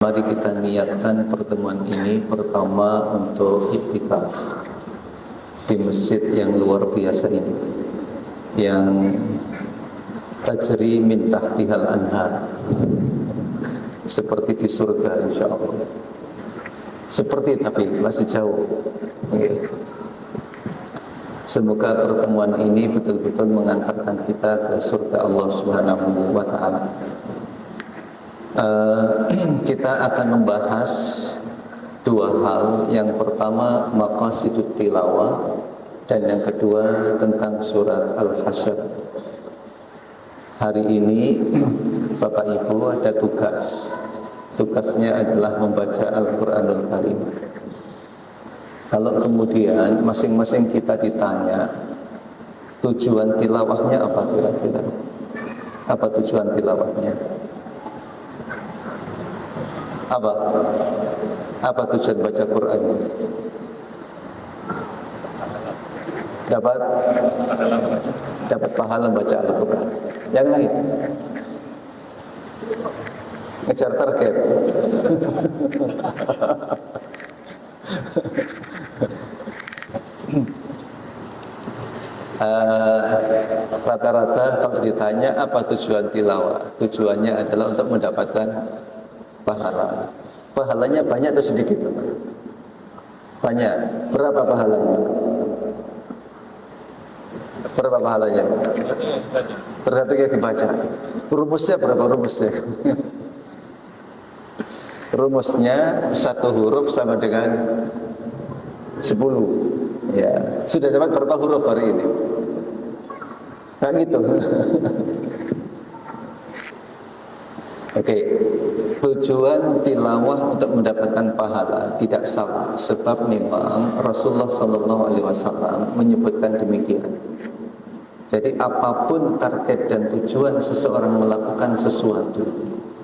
Mari kita niatkan pertemuan ini pertama untuk iktikaf di masjid yang luar biasa ini, yang tajri min tahtihal anhar, seperti di surga insyaallah. Seperti tapi masih jauh. Okay. Semoga pertemuan ini betul-betul mengantarkan kita ke surga Allah Subhanahu wa taala. Kita akan membahas dua hal. Yang pertama maqasidut tilawah, dan yang kedua tentang surat Al-Hasyr. Hari ini Bapak Ibu ada tugas. Tugasnya adalah membaca Al-Quranul Karim. Kalau kemudian masing-masing kita ditanya tujuan tilawahnya apa kira-kira? Apa tujuan tilawahnya? Apa tujuan baca Qurannya? Dapat pahala baca Al-Quran. Yang lain ngejar target. Rata-rata kalau ditanya apa tujuan tilawah, tujuannya adalah untuk mendapatkan pahala. Pahalanya banyak atau sedikit? Banyak. Berapa pahalanya? Berapa pahalanya? Berapa yang dibaca? Rumusnya berapa rumusnya? Rumusnya satu huruf sama dengan 10. Ya, sudah dapat berapa huruf hari ini? Nah gitu. Oke, tujuan tilawah untuk mendapatkan pahala tidak salah, sebab memang Rasulullah SAW menyebutkan demikian. Jadi apapun target dan tujuan seseorang melakukan sesuatu,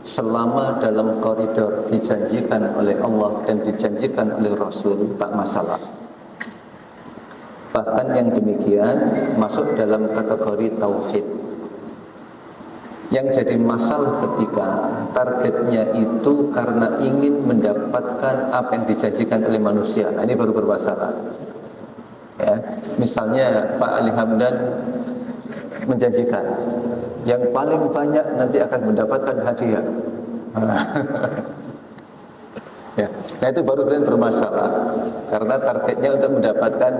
selama dalam koridor dijanjikan oleh Allah dan dijanjikan oleh Rasul, tak masalah. Bahkan yang demikian masuk dalam kategori tauhid. Yang jadi masalah ketika targetnya itu karena ingin mendapatkan apa yang dijanjikan oleh manusia. Nah, ini baru bermasalah. Ya, misalnya Pak Ali Hamdan menjanjikan yang paling banyak nanti akan mendapatkan hadiah. Ya, nah itu baru benar bermasalah karena targetnya untuk mendapatkan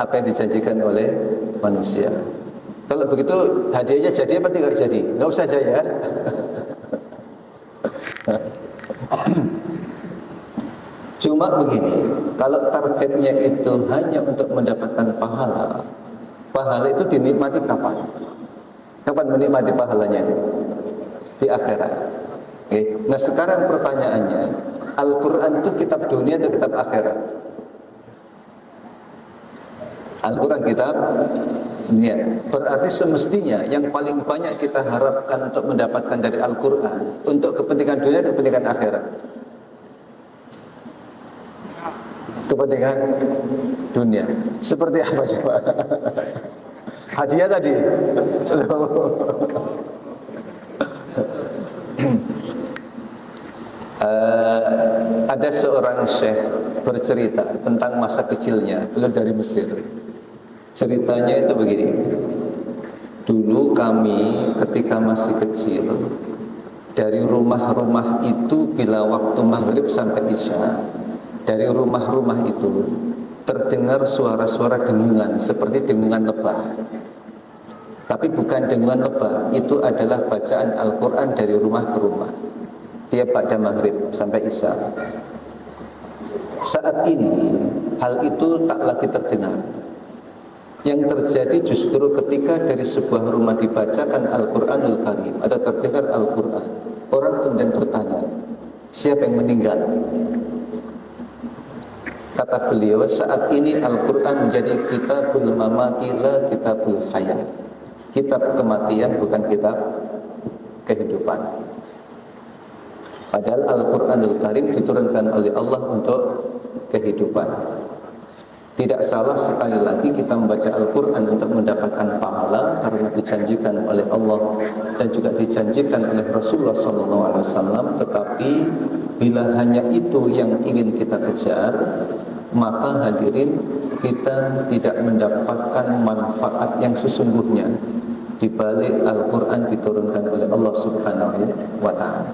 apa yang dijanjikan oleh manusia. Kalau begitu hadiahnya jadi apa tidak jadi? Enggak usah aja ya. Cuma begini, kalau targetnya itu hanya untuk mendapatkan pahala, pahala itu dinikmati kapan? Kapan menikmati pahalanya itu? Di akhirat. Oke. Nah sekarang pertanyaannya, Al-Quran itu kitab dunia atau kitab akhirat? Al-Quran kitab dunia. Berarti semestinya yang paling banyak kita harapkan untuk mendapatkan dari Al-Quran untuk kepentingan dunia atau kepentingan akhirat? Kepentingan dunia. Seperti apa coba? Hadiah tadi. Ada seorang syekh bercerita tentang masa kecilnya. Beliau dari Mesir. Ceritanya itu begini. Dulu kami ketika masih kecil, dari rumah-rumah itu bila waktu maghrib sampai isya, dari rumah-rumah itu terdengar suara-suara dengungan seperti dengungan lebah. Tapi bukan dengungan lebah, itu adalah bacaan Al-Quran dari rumah ke rumah tiap pada maghrib sampai isya. Saat ini hal itu tak lagi terdengar. Yang terjadi justru ketika dari sebuah rumah dibacakan Al-Quranul Karim atau terdengar Al-Quran, orang kemudian bertanya, siapa yang meninggal? Kata beliau, saat ini Al-Quran menjadi kitabul mamati la kitabul hayat. Kitab kematian bukan kitab kehidupan. Padahal Al-Quranul Karim diturunkan oleh Allah untuk kehidupan. Tidak salah sekali lagi kita membaca Al-Quran untuk mendapatkan pahala karena dijanjikan oleh Allah dan juga dijanjikan oleh Rasulullah SAW. Tetapi bila hanya itu yang ingin kita kejar, maka hadirin kita tidak mendapatkan manfaat yang sesungguhnya di balik Al-Quran diturunkan oleh Allah Subhanahu wa Ta'ala.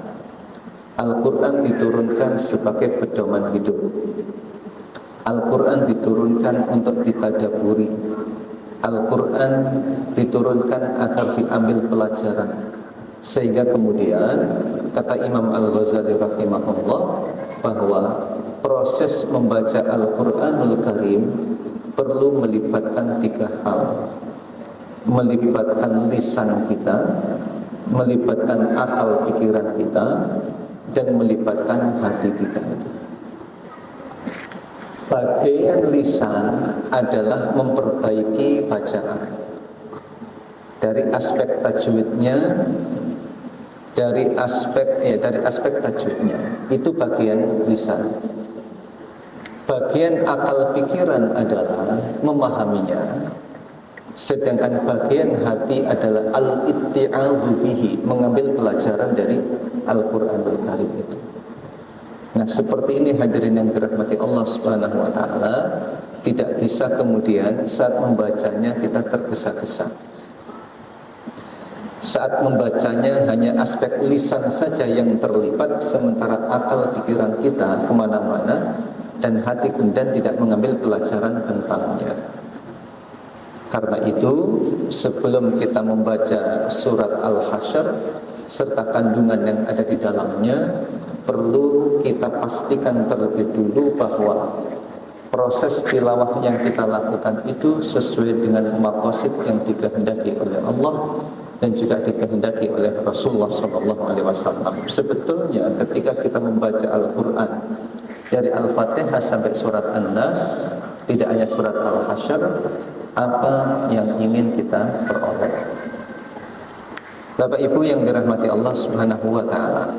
Al-Quran diturunkan sebagai pedoman hidup. Al-Quran diturunkan untuk ditadaburi. Al-Quran diturunkan agar diambil pelajaran. Sehingga kemudian kata Imam Al-Ghazali rahimahullah bahwa proses membaca Al-Quranul Karim perlu melibatkan 3 hal. Melibatkan lisan kita, melibatkan akal pikiran kita, dan melibatkan hati kita. Bagian lisan adalah memperbaiki bacaan dari aspek tajwidnya, dari aspek tajwidnya itu bagian lisan. Bagian akal pikiran adalah memahaminya, sedangkan bagian hati adalah al-itti'adhu bihi, mengambil pelajaran dari Al-Qur'anul Karim itu. Nah, seperti ini hadirin yang dirahmati Allah Subhanahu wa Ta'ala, tidak bisa kemudian saat membacanya kita tergesa-gesa. Saat membacanya hanya aspek lisan saja yang terlibat, sementara akal pikiran kita kemana-mana dan hati kemudian tidak mengambil pelajaran tentangnya. Karena itu, sebelum kita membaca surat Al-Hasyr serta kandungan yang ada di dalamnya, perlu kita pastikan terlebih dulu bahwa proses tilawah yang kita lakukan itu sesuai dengan maqasid yang dikehendaki oleh Allah dan juga dikehendaki oleh Rasulullah SAW. Sebetulnya ketika kita membaca Al-Quran dari Al-Fatihah sampai surat An-Nas, tidak hanya surat Al-Hasyr, apa yang ingin kita peroleh. Bapak Ibu yang dirahmati Allah Subhanahu wa Ta'ala,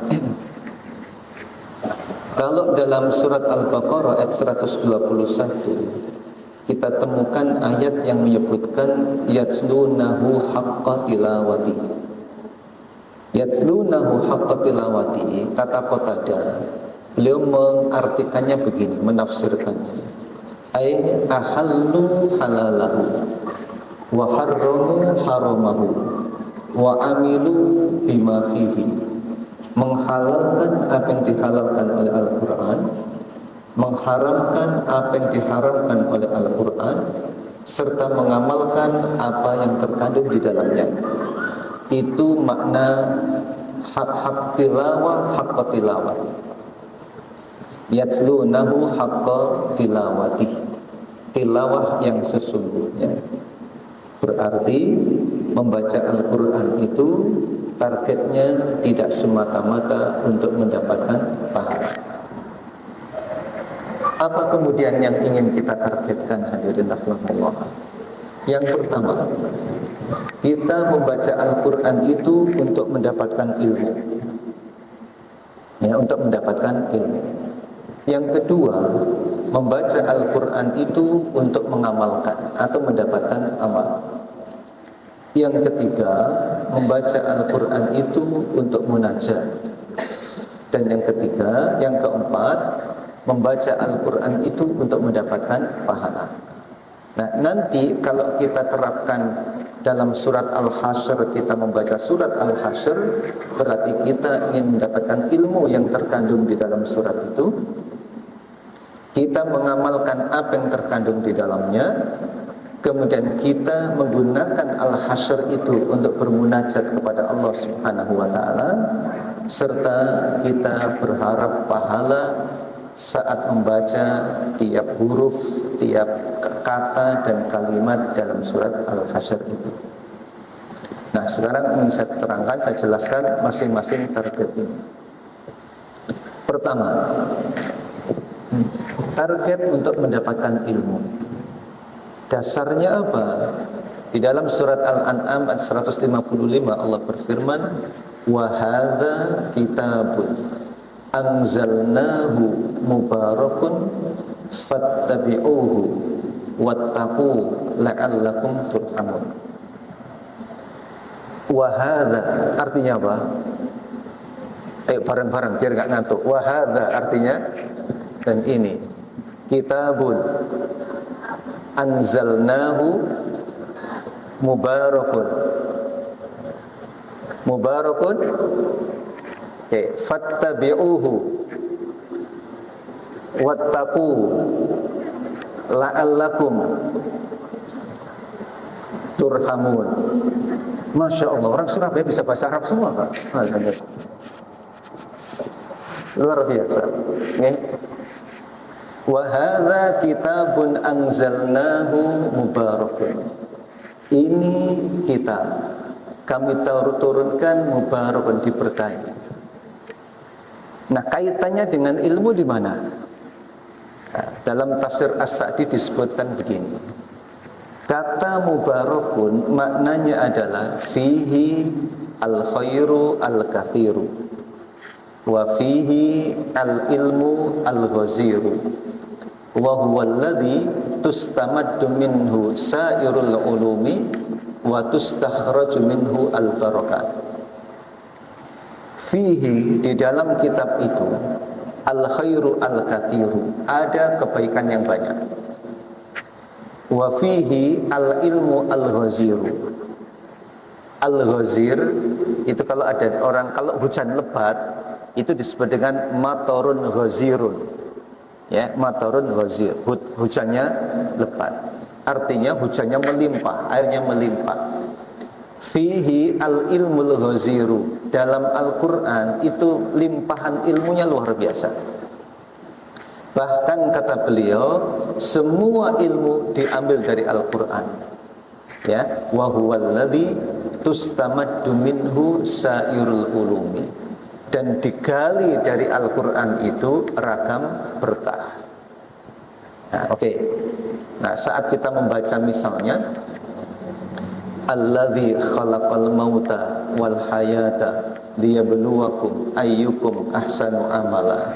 kalau dalam surat Al-Baqarah ayat 121 kita temukan ayat yang menyebutkan yatslunahu haqqa tilawati. Yatslunahu haqqa tilawati, kata Qatadah, beliau mengartikannya begini, menafsirkannya, ay ahallu halalahu wa harramu haramahu wa amilu bima fihi, menghalalkan apa yang dihalalkan oleh Al-Quran, mengharamkan apa yang diharamkan oleh Al-Quran, serta mengamalkan apa yang terkandung di dalamnya. Itu makna hak tilawah, hak tilawati. Yatslunahu haqqa tilawati, tilawah yang sesungguhnya. Berarti membaca Al-Quran itu targetnya tidak semata-mata untuk mendapatkan pahala. Apa kemudian yang ingin kita targetkan hadirin rahmatullah? Yang pertama, kita membaca Al-Quran itu untuk mendapatkan ilmu. Ya, untuk mendapatkan ilmu. Yang kedua, membaca Al-Quran itu untuk mengamalkan atau mendapatkan amal. Yang ketiga, membaca Al-Quran itu untuk munajat. Dan yang ketiga, yang keempat, membaca Al-Quran itu untuk mendapatkan pahala. Nah, nanti kalau kita terapkan dalam surat Al-Hasyr, kita membaca surat Al-Hasyr, berarti kita ingin mendapatkan ilmu yang terkandung di dalam surat itu. Kita mengamalkan apa yang terkandung di dalamnya. Kemudian kita menggunakan Al-Hasyr itu untuk bermunajat kepada Allah Subhanahu wa Ta'ala, serta kita berharap pahala saat membaca tiap huruf, tiap kata dan kalimat dalam surat Al-Hasyr itu. Nah, sekarang ingin saya terangkan, saya jelaskan masing-masing target ini. Pertama, target untuk mendapatkan ilmu. Dasarnya apa? Di dalam surat Al-An'am ayat 155 Allah berfirman, wa hadza kitabun anzalnahu mubarakun fattabi'uhu wattaqu la'allakum turhamun. Wa hadza artinya apa? Ayo bareng-bareng biar enggak ngantuk. Wa hadza artinya dan ini kitabun anzalnahu mubarakun. Mubarakun. Fattabi'uhu wattaqu la'allakum turhamun. Masya Allah, orang Surabaya bisa bahasa Arab semua, Pak. Luar biasa. Wa hadza kitabun anzalnahu mubarakun. Ini kitab kami turunkan mubarakun, diberkahi. Nah, kaitannya dengan ilmu di mana? Nah, dalam tafsir As-Sa'di disebutkan begini. Kata mubarakun maknanya adalah fihi al-khairu al-kathiru wa fihi al-ilmu al-ghaziru wa huwa alladhi tustamaddu minhu sairul ulumi wa tustakhraju minhu al-barakat. Fihi, di dalam kitab itu, al-khairu al-kathiru, ada kebaikan yang banyak. Wa fihi al-ilmu al-ghaziru. Al-ghazir itu kalau ada orang, kalau hujan lebat itu disebut dengan matorun ghazirun. Ya, matorun ghazir. Hujannya lebat. Artinya hujannya melimpah, airnya melimpah. Fihi al-ilmul ghaziru. Dalam Al-Qur'an itu limpahan ilmunya luar biasa. Bahkan kata beliau, semua ilmu diambil dari Al-Qur'an. Ya, wa huwallazi tustamaddu minhu sairul ulumi. Dan digali dari Al-Qur'an itu ragam berkah. Nah, oke. Nah, saat kita membaca misalnya alladzi khalaqal mauta wal hayata liyabluwakum ayyukum ahsanu amala.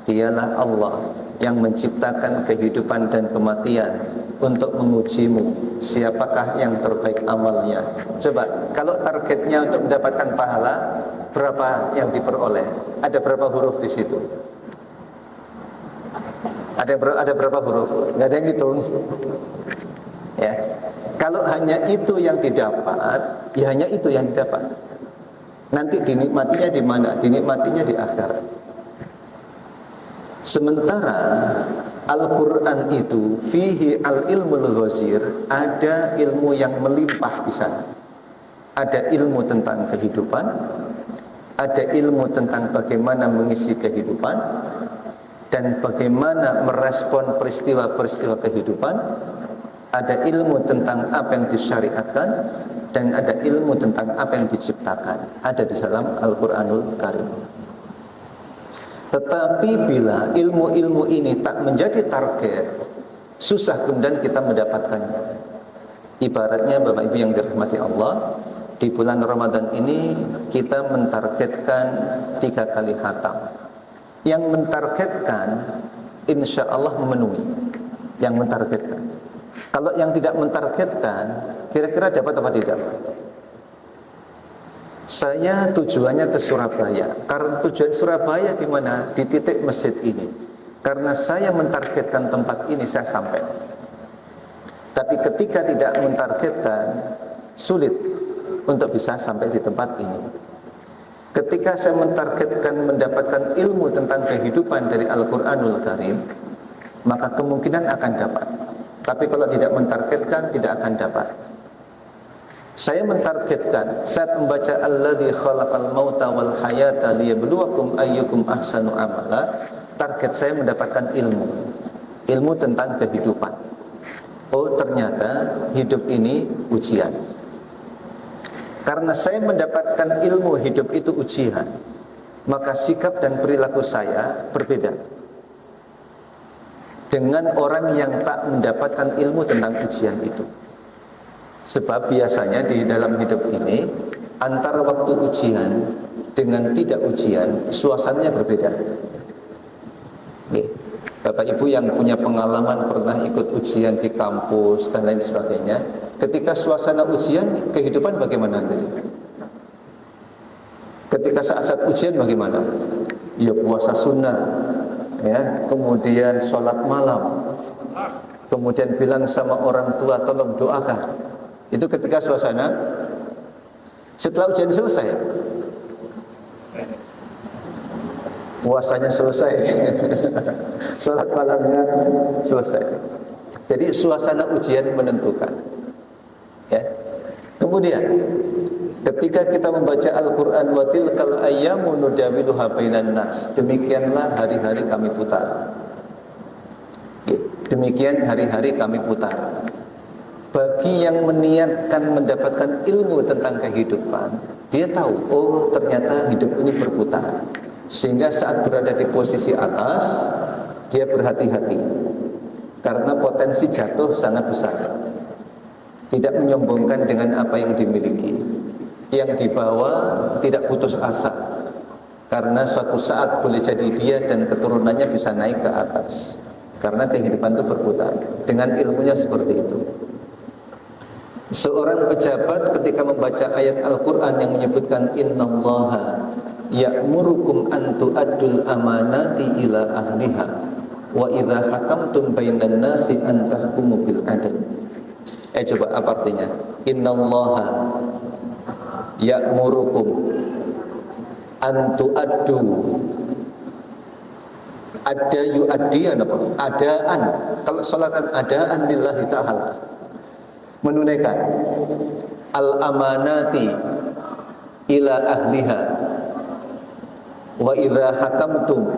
Dialah Allah yang menciptakan kehidupan dan kematian untuk mengujimu siapakah yang terbaik amalnya. Coba kalau targetnya untuk mendapatkan pahala, berapa yang diperoleh? Ada berapa huruf di situ? Ada berapa huruf? Nggak ada yang hitung. Ya. Kalau hanya itu yang didapat, ya hanya itu yang didapat. Nanti dinikmatinya di mana? Dinikmatinya di akhirat. Sementara Al-Quran itu fihi al-ilmul ghazir, ada ilmu yang melimpah di sana. Ada ilmu tentang kehidupan, ada ilmu tentang bagaimana mengisi kehidupan, dan bagaimana merespon peristiwa-peristiwa kehidupan. Ada ilmu tentang apa yang disyariatkan, dan ada ilmu tentang apa yang diciptakan. Ada di dalam Al-Quranul Karim. Tetapi bila ilmu-ilmu ini tak menjadi target, susah kemudian kita mendapatkannya. Ibaratnya Bapak Ibu yang dirahmati Allah, di bulan Ramadan ini kita mentargetkan 3 kali khatam. Yang mentargetkan insya Allah memenuhi. Yang mentargetkan. Kalau yang tidak mentargetkan, kira-kira dapat apa tidak? Saya tujuannya ke Surabaya. Karena tujuan Surabaya di mana? Di titik masjid ini. Karena saya mentargetkan tempat ini, saya sampai. Tapi ketika tidak mentargetkan, sulit untuk bisa sampai di tempat ini. Ketika saya mentargetkan mendapatkan ilmu tentang kehidupan dari Al-Quranul Karim, maka kemungkinan akan dapat. Tapi kalau tidak mentargetkan, tidak akan dapat. Saya mentargetkan saat membaca alladzi khalaqal mauta wal hayata liyabluwakum ayyukum ahsanu amala, target saya mendapatkan ilmu. Ilmu tentang kehidupan. Oh, ternyata hidup ini ujian. Karena saya mendapatkan ilmu hidup itu ujian, maka sikap dan perilaku saya berbeda dengan orang yang tak mendapatkan ilmu tentang ujian itu. Sebab biasanya di dalam hidup ini, antara waktu ujian dengan tidak ujian, suasananya berbeda. Oke. Bapak Ibu yang punya pengalaman pernah ikut ujian di kampus dan lain sebagainya, ketika suasana ujian, kehidupan bagaimana tadi? Ketika saat-saat ujian bagaimana? Ya puasa sunnah, ya, kemudian sholat malam, kemudian bilang sama orang tua tolong doakan. Itu ketika suasana. Setelah ujian selesai, puasanya selesai, sholat malamnya selesai. Jadi suasana ujian menentukan. Ya. Kemudian ketika kita membaca Al-Quran, wa tilkal ayyamu nudawiluha bainan nas, demikianlah hari-hari kami putar. Demikian hari-hari kami putar. Bagi yang meniatkan mendapatkan ilmu tentang kehidupan, dia tahu, oh ternyata hidup ini berputar. Sehingga saat berada di posisi atas, dia berhati-hati, karena potensi jatuh sangat besar. Tidak menyombongkan dengan apa yang dimiliki. Yang dibawa tidak putus asa, karena suatu saat boleh jadi dia dan keturunannya bisa naik ke atas. Karena kehidupan itu berputar. Dengan ilmunya seperti itu. Seorang pejabat ketika membaca ayat Al-Quran yang menyebutkan innallaha ya'murukum an tu'addul amanati ila ahliha wa idza hakamtum bainan nasi an tahkumu bil adl. Coba apa artinya? Innallaha ya'murukum an tu'addu, ada yu'addian apa? Adaan. Kalau salatan adaan lillahi ta'ala, menunaikan al-amanati ila ahliha wa idza hakamtum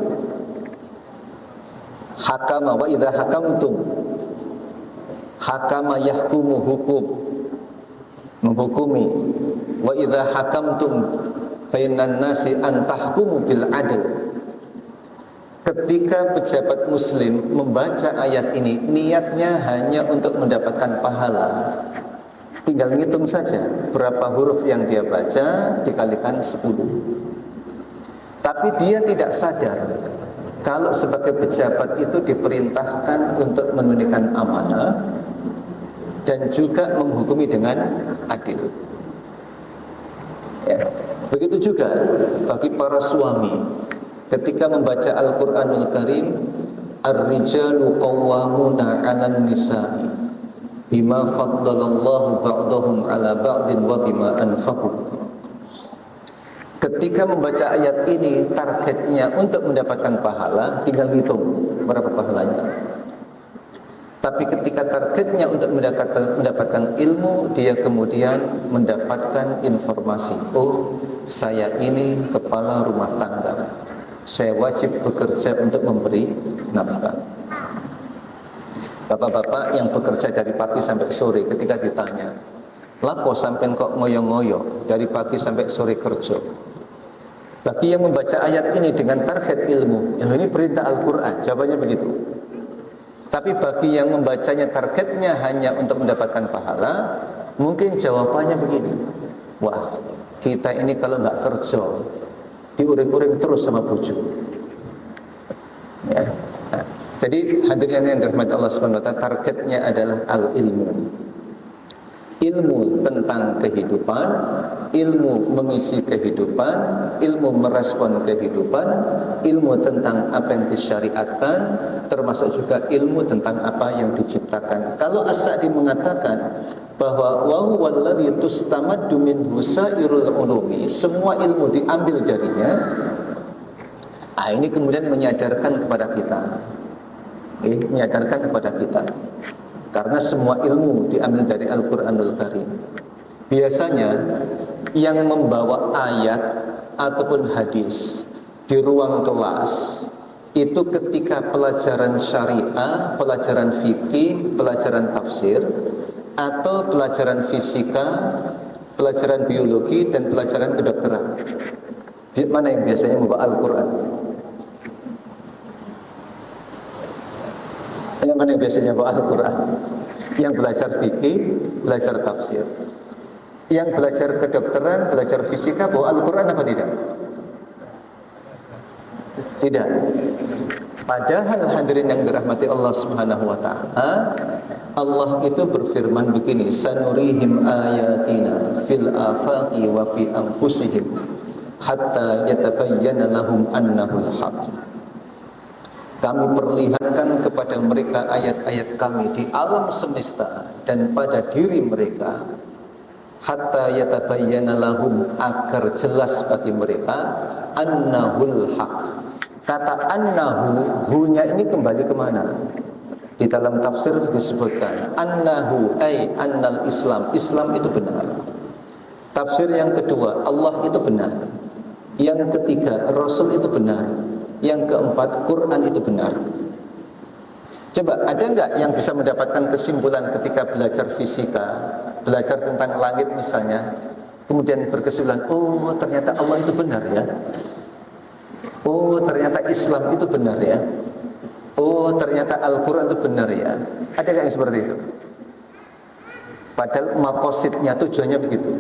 hakama wa idza hakamtum hakama yahkumu hukum, menghukumi, wa idza hakamtum bainan nasi an tahkumu bil adl. Ketika pejabat muslim membaca ayat ini, niatnya hanya untuk mendapatkan pahala. Tinggal ngitung saja berapa huruf yang dia baca dikalikan 10. Tapi dia tidak sadar kalau sebagai pejabat itu diperintahkan untuk menunaikan amanah dan juga menghukumi dengan adil. Ya. Begitu juga bagi para suami. Ketika membaca Al-Quranul Karim, ar-rijalu qawwamuna 'alan nisa'i bima faddalallahu ba'dahum 'ala ba'din wa bima anfaqu. Ketika membaca ayat ini, targetnya untuk mendapatkan pahala, tinggal hitung berapa pahalanya. Tapi ketika targetnya untuk mendapatkan ilmu, dia kemudian mendapatkan informasi, oh saya ini kepala rumah tangga, saya wajib bekerja untuk memberi nafkah. Bapak-bapak yang bekerja dari pagi sampai sore, ketika ditanya, lapo sampean kok ngoyo-ngoyo dari pagi sampai sore kerja? Bagi yang membaca ayat ini dengan target ilmu, yang ini perintah Al-Quran, jawabannya begitu. Tapi bagi yang membacanya targetnya hanya untuk mendapatkan pahala, mungkin jawabannya begini, wah kita ini kalau nggak kerja diuring-uring terus sama bojo. Ya. Nah, jadi hadirin yang dirahmati Allah Subhanahu wa taala, targetnya adalah al-ilmu. Ilmu tentang kehidupan, ilmu mengisi kehidupan, ilmu merespon kehidupan, ilmu tentang apa yang disyariatkan, termasuk juga ilmu tentang apa yang diciptakan. Kalau As-Sa'di mengatakan bahwa wa huwal ladzi tustamaddu minhu sairul ulumi, semua ilmu diambil darinya. Ini kemudian menyadarkan kepada kita. Menyadarkan kepada kita. Karena semua ilmu diambil dari Al-Qur'anul Karim. Biasanya yang membawa ayat ataupun hadis di ruang kelas itu ketika pelajaran syariah, pelajaran fikih, pelajaran tafsir, atau pelajaran fisika, pelajaran biologi, dan pelajaran kedokteran. Mana yang biasanya membawa Al-Quran? Yang mana yang biasanya membawa Al-Quran? Yang belajar fikih, belajar tafsir. Yang belajar kedokteran, belajar fisika, bawa Al-Quran apa tidak? Tidak. Padahal hadirin yang dirahmati Allah Subhanahu wa taala, Allah itu berfirman begini, sanurihim ayatina fil afaqi wa fi anfusihim hatta yatabayyana lahum annahul haq. Kami perlihatkan kepada mereka ayat-ayat kami di alam semesta dan pada diri mereka, hatta yatabayyana lahum, agar jelas bagi mereka, annahul haq. Kata annahu, hunya ini kembali kemana? Di dalam tafsir itu disebutkan annahu ay annal Islam, Islam itu benar. Tafsir yang kedua, Allah itu benar. Yang ketiga, Rasul itu benar. Yang keempat, Quran itu benar. Coba, ada nggak yang bisa mendapatkan kesimpulan ketika belajar fisika, belajar tentang langit misalnya, kemudian berkesimpulan, oh ternyata Allah itu benar ya. Oh ternyata Islam itu benar ya. Oh ternyata Al-Quran itu benar ya. Ada nggak yang seperti itu? Padahal mapositnya, tujuannya begitu,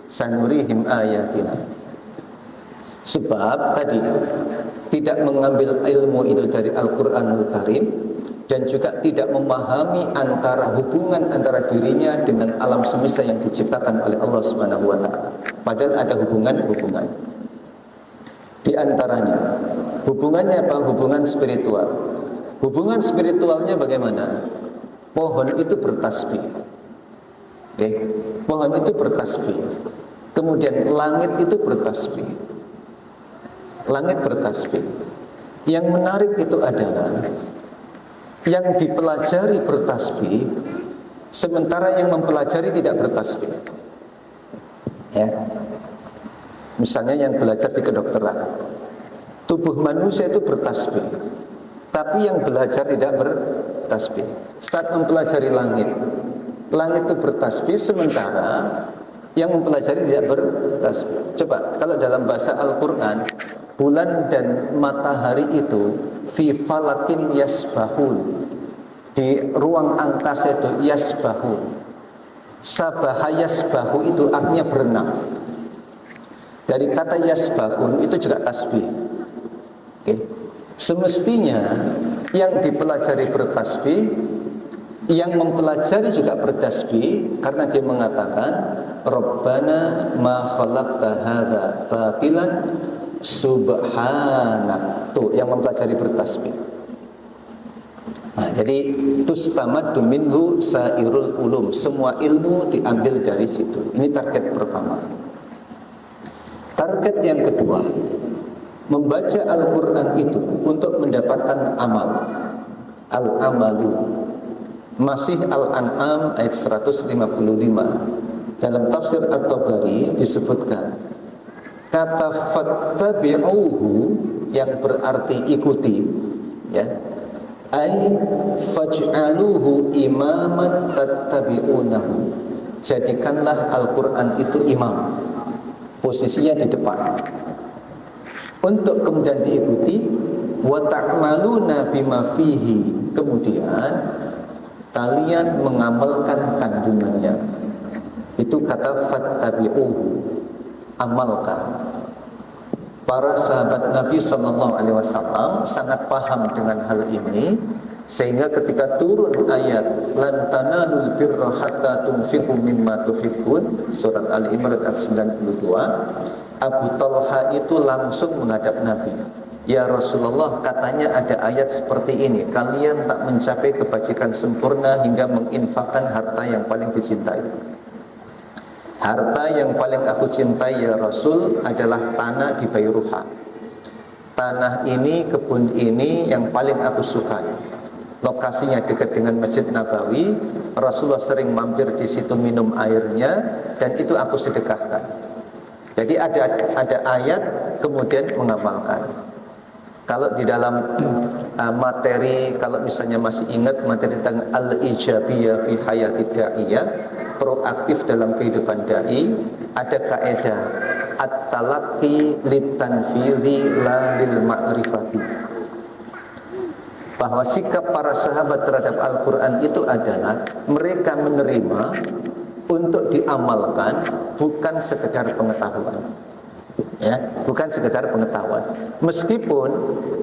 sanurihim ayatina. Sebab tadi tidak mengambil ilmu itu dari Al-Quranul Karim, dan juga tidak memahami antara hubungan antara dirinya dengan alam semesta yang diciptakan oleh Allah Subhanahu wa taala. Padahal ada hubungan-hubungan. Di antaranya hubungannya apa? Hubungan spiritual. Hubungan spiritualnya bagaimana? Pohon itu bertasbih. Okay. Pohon itu bertasbih. Kemudian langit itu bertasbih. Langit bertasbih. Yang menarik itu adalah yang dipelajari bertasbih, sementara yang mempelajari tidak bertasbih. Ya. Misalnya yang belajar di kedokteran, tubuh manusia itu bertasbih, tapi yang belajar tidak bertasbih. Saat mempelajari langit, langit itu bertasbih, sementara yang mempelajari tidak bertasbih. Coba, kalau dalam bahasa Al-Quran, bulan dan matahari itu fi falakin yasbahun, di ruang angkasa itu yasbahun. Sabaha yasbahu itu artinya berenang. Dari kata yasbahun itu juga tasbih. Okay. Semestinya yang dipelajari bertasbih, yang mempelajari juga bertasbih, karena dia mengatakan Rabbana ma khalaqta hadza batilan subhanak. Tuh yang mempelajari bertasbih. Nah, jadi tustamaddu minhu sairul ulum, semua ilmu diambil dari situ. Ini target pertama. Target yang kedua, membaca Al-Quran itu untuk mendapatkan amal. Al-amalu. Masih Al-An'am ayat 155. Dalam tafsir At-Tabari disebutkan kata fattabi'uhu yang berarti ikuti, ya. Ai faj'aluhu imaman tattabi'unahu. Jadikanlah Al-Quran itu imam, posisinya di depan, untuk kemudian diikuti. Wa ta'maluna bima fihi, kemudian kalian mengamalkan kandungannya. Itu kata fattabi'uhu, amalkan. Para sahabat Nabi SAW sangat paham dengan hal ini, sehingga ketika turun ayat lan tanalul birra hatta tunfiqu mimma tuhibbun, surat Ali Imran ayat 92, Abu Talha itu langsung menghadap Nabi. Ya Rasulullah, katanya ada ayat seperti ini, kalian tak mencapai kebajikan sempurna hingga menginfakkan harta yang paling dicintai. Harta yang paling aku cintai ya Rasul adalah tanah di Bayruha. Tanah ini, kebun ini yang paling aku sukai. Lokasinya dekat dengan Masjid Nabawi. Rasulullah sering mampir di situ minum airnya, dan itu aku sedekahkan. Jadi ada ayat kemudian mengamalkan. Kalau di dalam materi, kalau misalnya masih ingat materi tentang al-ijabiyah fi hayatid da'iyah, proaktif dalam kehidupan dai, ada kaidah at-talaqqi litanfidhi la lil ma'rifati, bahwa sikap para sahabat terhadap Al-Quran itu adalah mereka menerima untuk diamalkan, bukan sekedar pengetahuan. ya, bukan sekedar pengetahuan. Meskipun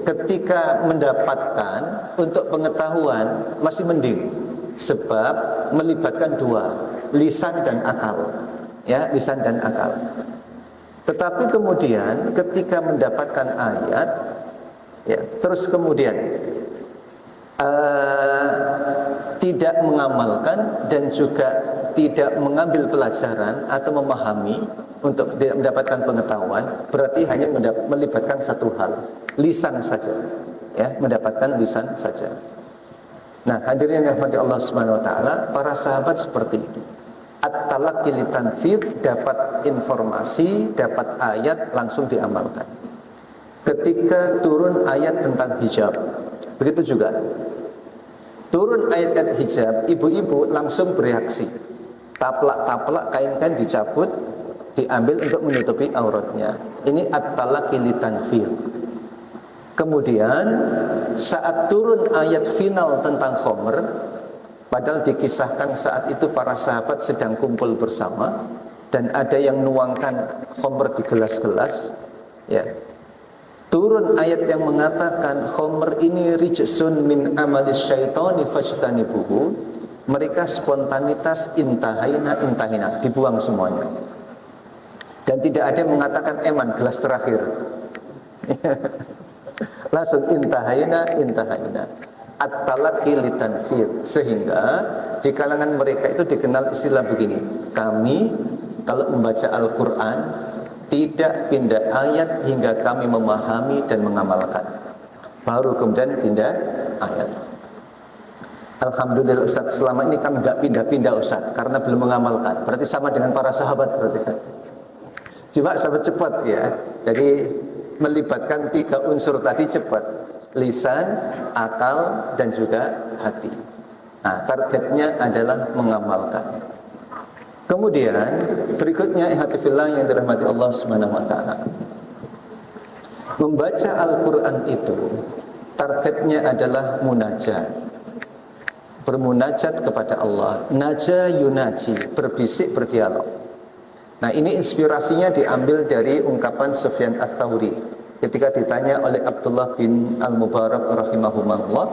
ketika mendapatkan untuk pengetahuan masih mending, sebab melibatkan dua, lisan dan akal, ya, lisan dan akal. Tetapi kemudian ketika mendapatkan ayat, ya, terus kemudian tidak mengamalkan dan juga tidak mengambil pelajaran atau memahami untuk mendapatkan pengetahuan, berarti hanya melibatkan satu hal, lisan saja, ya, mendapatkan lisan saja. Nah, hadirin yang dirahmati Allah Subhanahu wa taala, para sahabat seperti itu. At-talaqqi litanfidh, dapat informasi, dapat ayat, langsung diamalkan. Ketika turun ayat tentang hijab, begitu juga. Turun ayat-ayat hijab, ibu-ibu langsung bereaksi. Taplak-taplak kain-kain dicabut, diambil untuk menutupi auratnya. Ini at-talaqqi litanfidh. Kemudian saat turun ayat final tentang khomer, padahal dikisahkan saat itu para sahabat sedang kumpul bersama dan ada yang nuangkan khomer di gelas-gelas, ya. Turun ayat yang mengatakan khomer ini rijsun min amalis syaitani fajtanibuhu. Mereka spontanitas intahina, dibuang semuanya. Dan tidak ada yang mengatakan eman, gelas terakhir. Langsung intahina. At-talaqqi litanfidh. Sehingga di kalangan mereka itu dikenal istilah begini, kami kalau membaca Al-Quran tidak pindah ayat hingga kami memahami dan mengamalkan, baru kemudian pindah ayat. Alhamdulillah Ustaz, selama ini kami gak pindah-pindah Ustaz, karena belum mengamalkan. Berarti sama dengan para sahabat berarti kan. Coba sahabat cepat ya. Jadi melibatkan tiga unsur tadi cepat, lisan, akal, dan juga hati. Nah, targetnya adalah mengamalkan. Kemudian berikutnya ihwatifillah yang dirahmati Allah Subhanahu wa taala. Membaca Al-Qur'an itu targetnya adalah munajat. Bermunajat kepada Allah. Naja yunaji, berbisik, berdialog. Nah, ini inspirasinya diambil dari ungkapan Sufyan Ats-Tsauri ketika ditanya oleh Abdullah bin Al-Mubarak rahimahullah.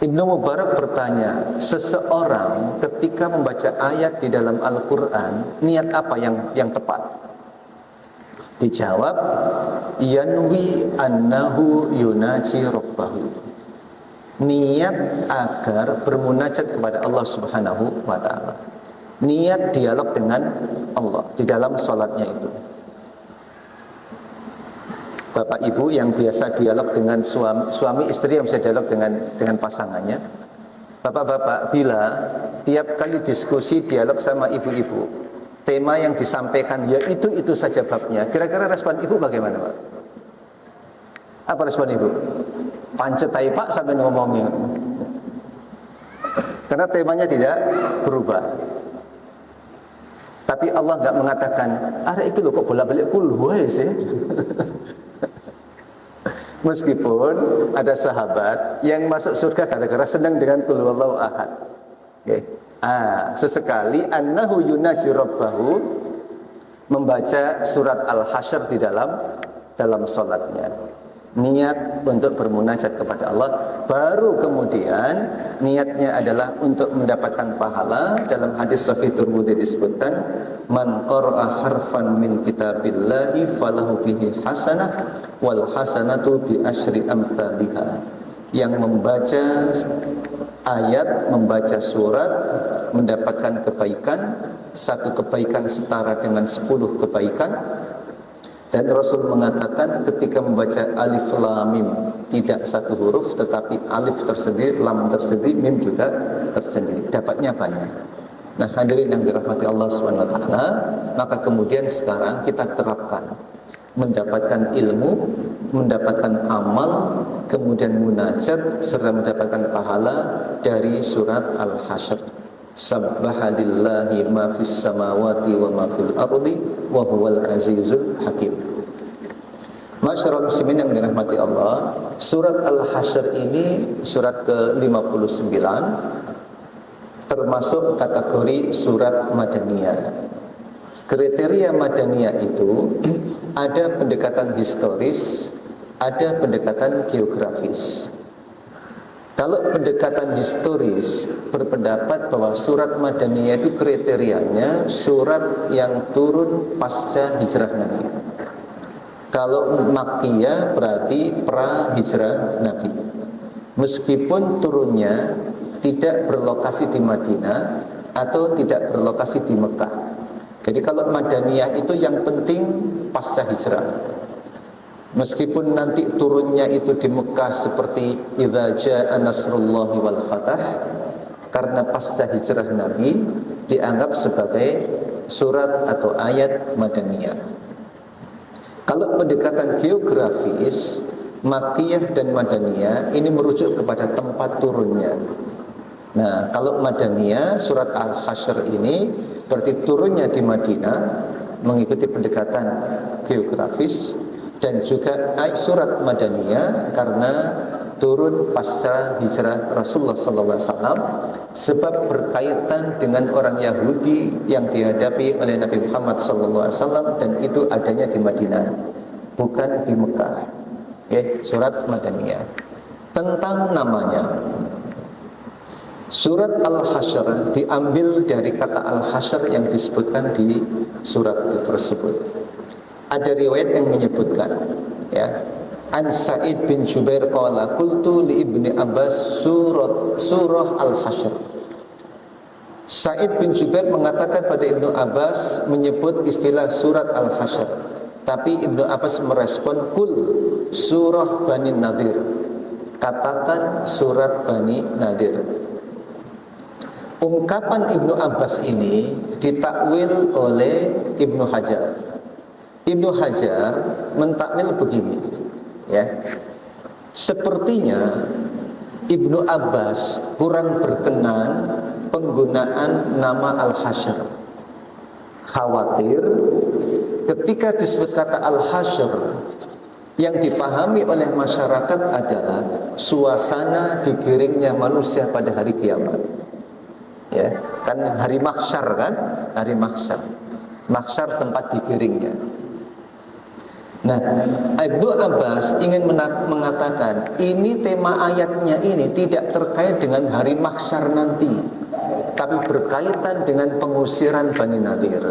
Ibnu Mubarak bertanya, seseorang ketika membaca ayat di dalam Al-Quran, niat apa yang tepat? Dijawab, yanwi annahu yunaji rabbahu. Niat agar bermunajat kepada Allah Subhanahu wa ta'ala. Niat dialog dengan Allah di dalam sholatnya itu. Bapak ibu yang biasa dialog dengan suami istri yang bisa dialog dengan pasangannya. Bapak-bapak, bila tiap kali diskusi dialog sama ibu-ibu, tema yang disampaikan ya itu saja babnya, kira-kira respon ibu bagaimana, Pak? Apa respon ibu? Pancetai Pak sampai ngomongnya. Karena temanya tidak berubah. Tapi Allah nggak mengatakan, ada itu loh kok bolak-balik kulhuai sih. Meskipun ada sahabat yang masuk surga gara-gara senang dengan qul huwallahu ahad. Okay. Sesekali annahu yunaji rabbahu, membaca surat Al-Hasyr di dalam salatnya. Niat untuk bermunajat kepada Allah, baru kemudian niatnya adalah untuk mendapatkan pahala. Dalam hadis Sahih Tirmidzi disebutkan, man qara'a harfan min kitabillahi falahu bihi hasanah wal hasanatu bi asyri amsalihha. Yang membaca ayat, membaca surat, mendapatkan kebaikan, satu kebaikan setara dengan 10 kebaikan. Dan Rasul mengatakan ketika membaca alif lam mim, tidak satu huruf tetapi alif tersendiri, lam tersendiri, mim juga tersendiri, dapatnya banyak. Nah, hadirin yang dirahmati Allah Subhanahu wa taala, maka kemudian sekarang kita terapkan, mendapatkan ilmu, mendapatkan amal, kemudian munajat serta mendapatkan pahala dari surat Al-Hasyr. Sabbaha lillahi ma fis samawati wa ma fil ardi wa huwal azizul hakim. Masyarakat muslimin yang dirahmati Allah, surat Al-Hasyr ini surat ke-59, termasuk kategori surat Madaniyah. Kriteria Madaniyah itu ada pendekatan historis, ada pendekatan geografis. Kalau pendekatan historis berpendapat bahwa surat Madaniyah itu kriterianya surat yang turun pasca hijrah Nabi. Kalau Makkiyah berarti pra hijrah Nabi. Meskipun turunnya tidak berlokasi di Madinah atau tidak berlokasi di Mekah. Jadi kalau Madaniyah itu yang penting pasca hijrah. Meskipun nanti turunnya itu di Mekah seperti idza jaa nasrullahi wal fath, karena pasca hijrah Nabi dianggap sebagai surat atau ayat Madaniyah. Kalau pendekatan geografis, Makkiyah dan Madaniyah ini merujuk kepada tempat turunnya. Nah, kalau Madaniyah surat Al-Hasyr ini berarti turunnya di Madinah mengikuti pendekatan geografis, dan juga surat Madaniyah karena turun pasca hijrah Rasulullah SAW, sebab berkaitan dengan orang Yahudi yang dihadapi oleh Nabi Muhammad SAW, dan itu adanya di Madinah, bukan di Mekah. Surat Madaniyah. Tentang namanya, surat Al-Hasyr diambil dari kata Al-Hasyr yang disebutkan di surat tersebut. Ada riwayat yang menyebutkan, ya, An Sa'id bin Jubair qala qultu li Ibni Abbas surah Al-Hasyr. Sa'id bin Jubair mengatakan pada Ibnu Abbas menyebut istilah surat Al-Hasyr, tapi Ibnu Abbas merespon kul surah Bani Nadir, katakan surat Bani Nadir. Ungkapan Ibnu Abbas ini ditakwil oleh Ibnu Hajar. Ibnu Hajar mentakwil begini, ya. Sepertinya Ibnu Abbas kurang berkenan penggunaan nama Al-Hasyr. Khawatir ketika disebut kata Al-Hasyr, yang dipahami oleh masyarakat adalah suasana digiringnya manusia pada hari kiamat. Ya, kan hari mahsyar, kan? Hari mahsyar. Mahsyar tempat digiringnya. Nah, Ibnu Abbas ingin mengatakan ini tema ayatnya ini tidak terkait dengan hari mahsyar nanti, tapi berkaitan dengan pengusiran Bani Nadir.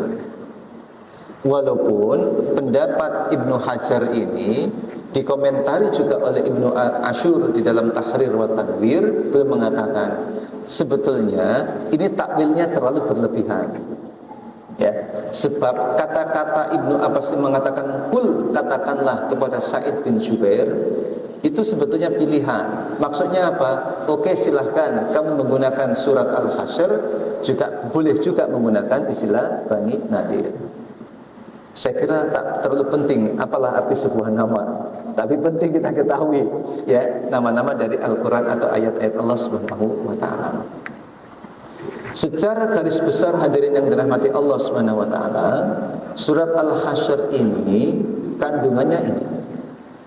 Walaupun pendapat Ibnu Hajar ini dikomentari juga oleh Ibnu Ashur di dalam Tahrir wa Tanwir, beliau mengatakan sebetulnya ini takwilnya terlalu berlebihan. Ya, sebab kata-kata Ibnu Abbas mengatakan kul, katakanlah kepada Sa'id bin Jubair, itu sebetulnya pilihan. Maksudnya apa? Oke, silahkan kamu menggunakan surat Al-Hasyr, juga boleh juga menggunakan istilah Bani Nadir. Saya kira tak terlalu penting apalah arti sebuah nama, tapi penting kita ketahui, ya, nama-nama dari Al-Quran atau ayat-ayat Allah Subhanahu wa Ta'ala. Secara garis besar hadirin yang dirahmati Allah Subhanahu wa Ta'ala, surat Al-Hasyr ini kandungannya ini: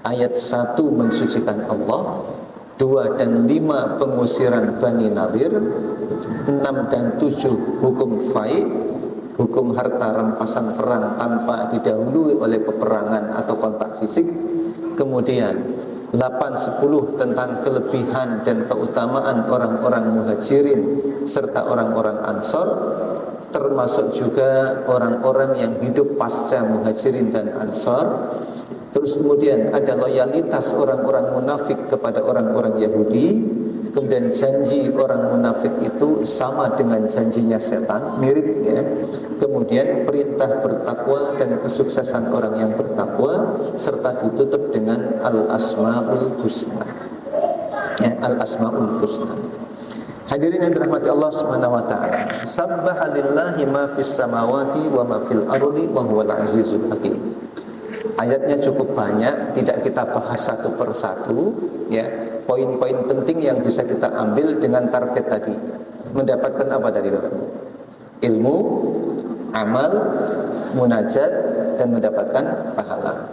ayat 1 mensucikan Allah, 2 dan 5 pengusiran Bani Nadir, 6 dan 7 hukum fai', hukum harta rampasan perang tanpa didahului oleh peperangan atau kontak fisik. Kemudian 8-10 tentang kelebihan dan keutamaan orang-orang muhajirin serta orang-orang ansor, termasuk juga orang-orang yang hidup pasca muhajirin dan ansor. Terus kemudian ada loyalitas orang-orang munafik kepada orang-orang Yahudi. Kemudian janji orang munafik itu sama dengan janjinya setan, mirip, ya. Kemudian perintah bertakwa dan kesuksesan orang yang bertakwa, serta ditutup dengan Al-Asma'ul Husna, ya, Al-Asma'ul Husna. Hadirin yang dirahmati Allah Subhanahu wa Ta'ala, sabbaha lillahi ma fis samawati wa ma fil ardi wa huwal azizul hakim. Ayatnya cukup banyak, tidak kita bahas satu persatu, ya. Poin-poin penting yang bisa kita ambil dengan target tadi, mendapatkan apa tadi, Bapak? Ilmu, amal, munajat, dan mendapatkan pahala.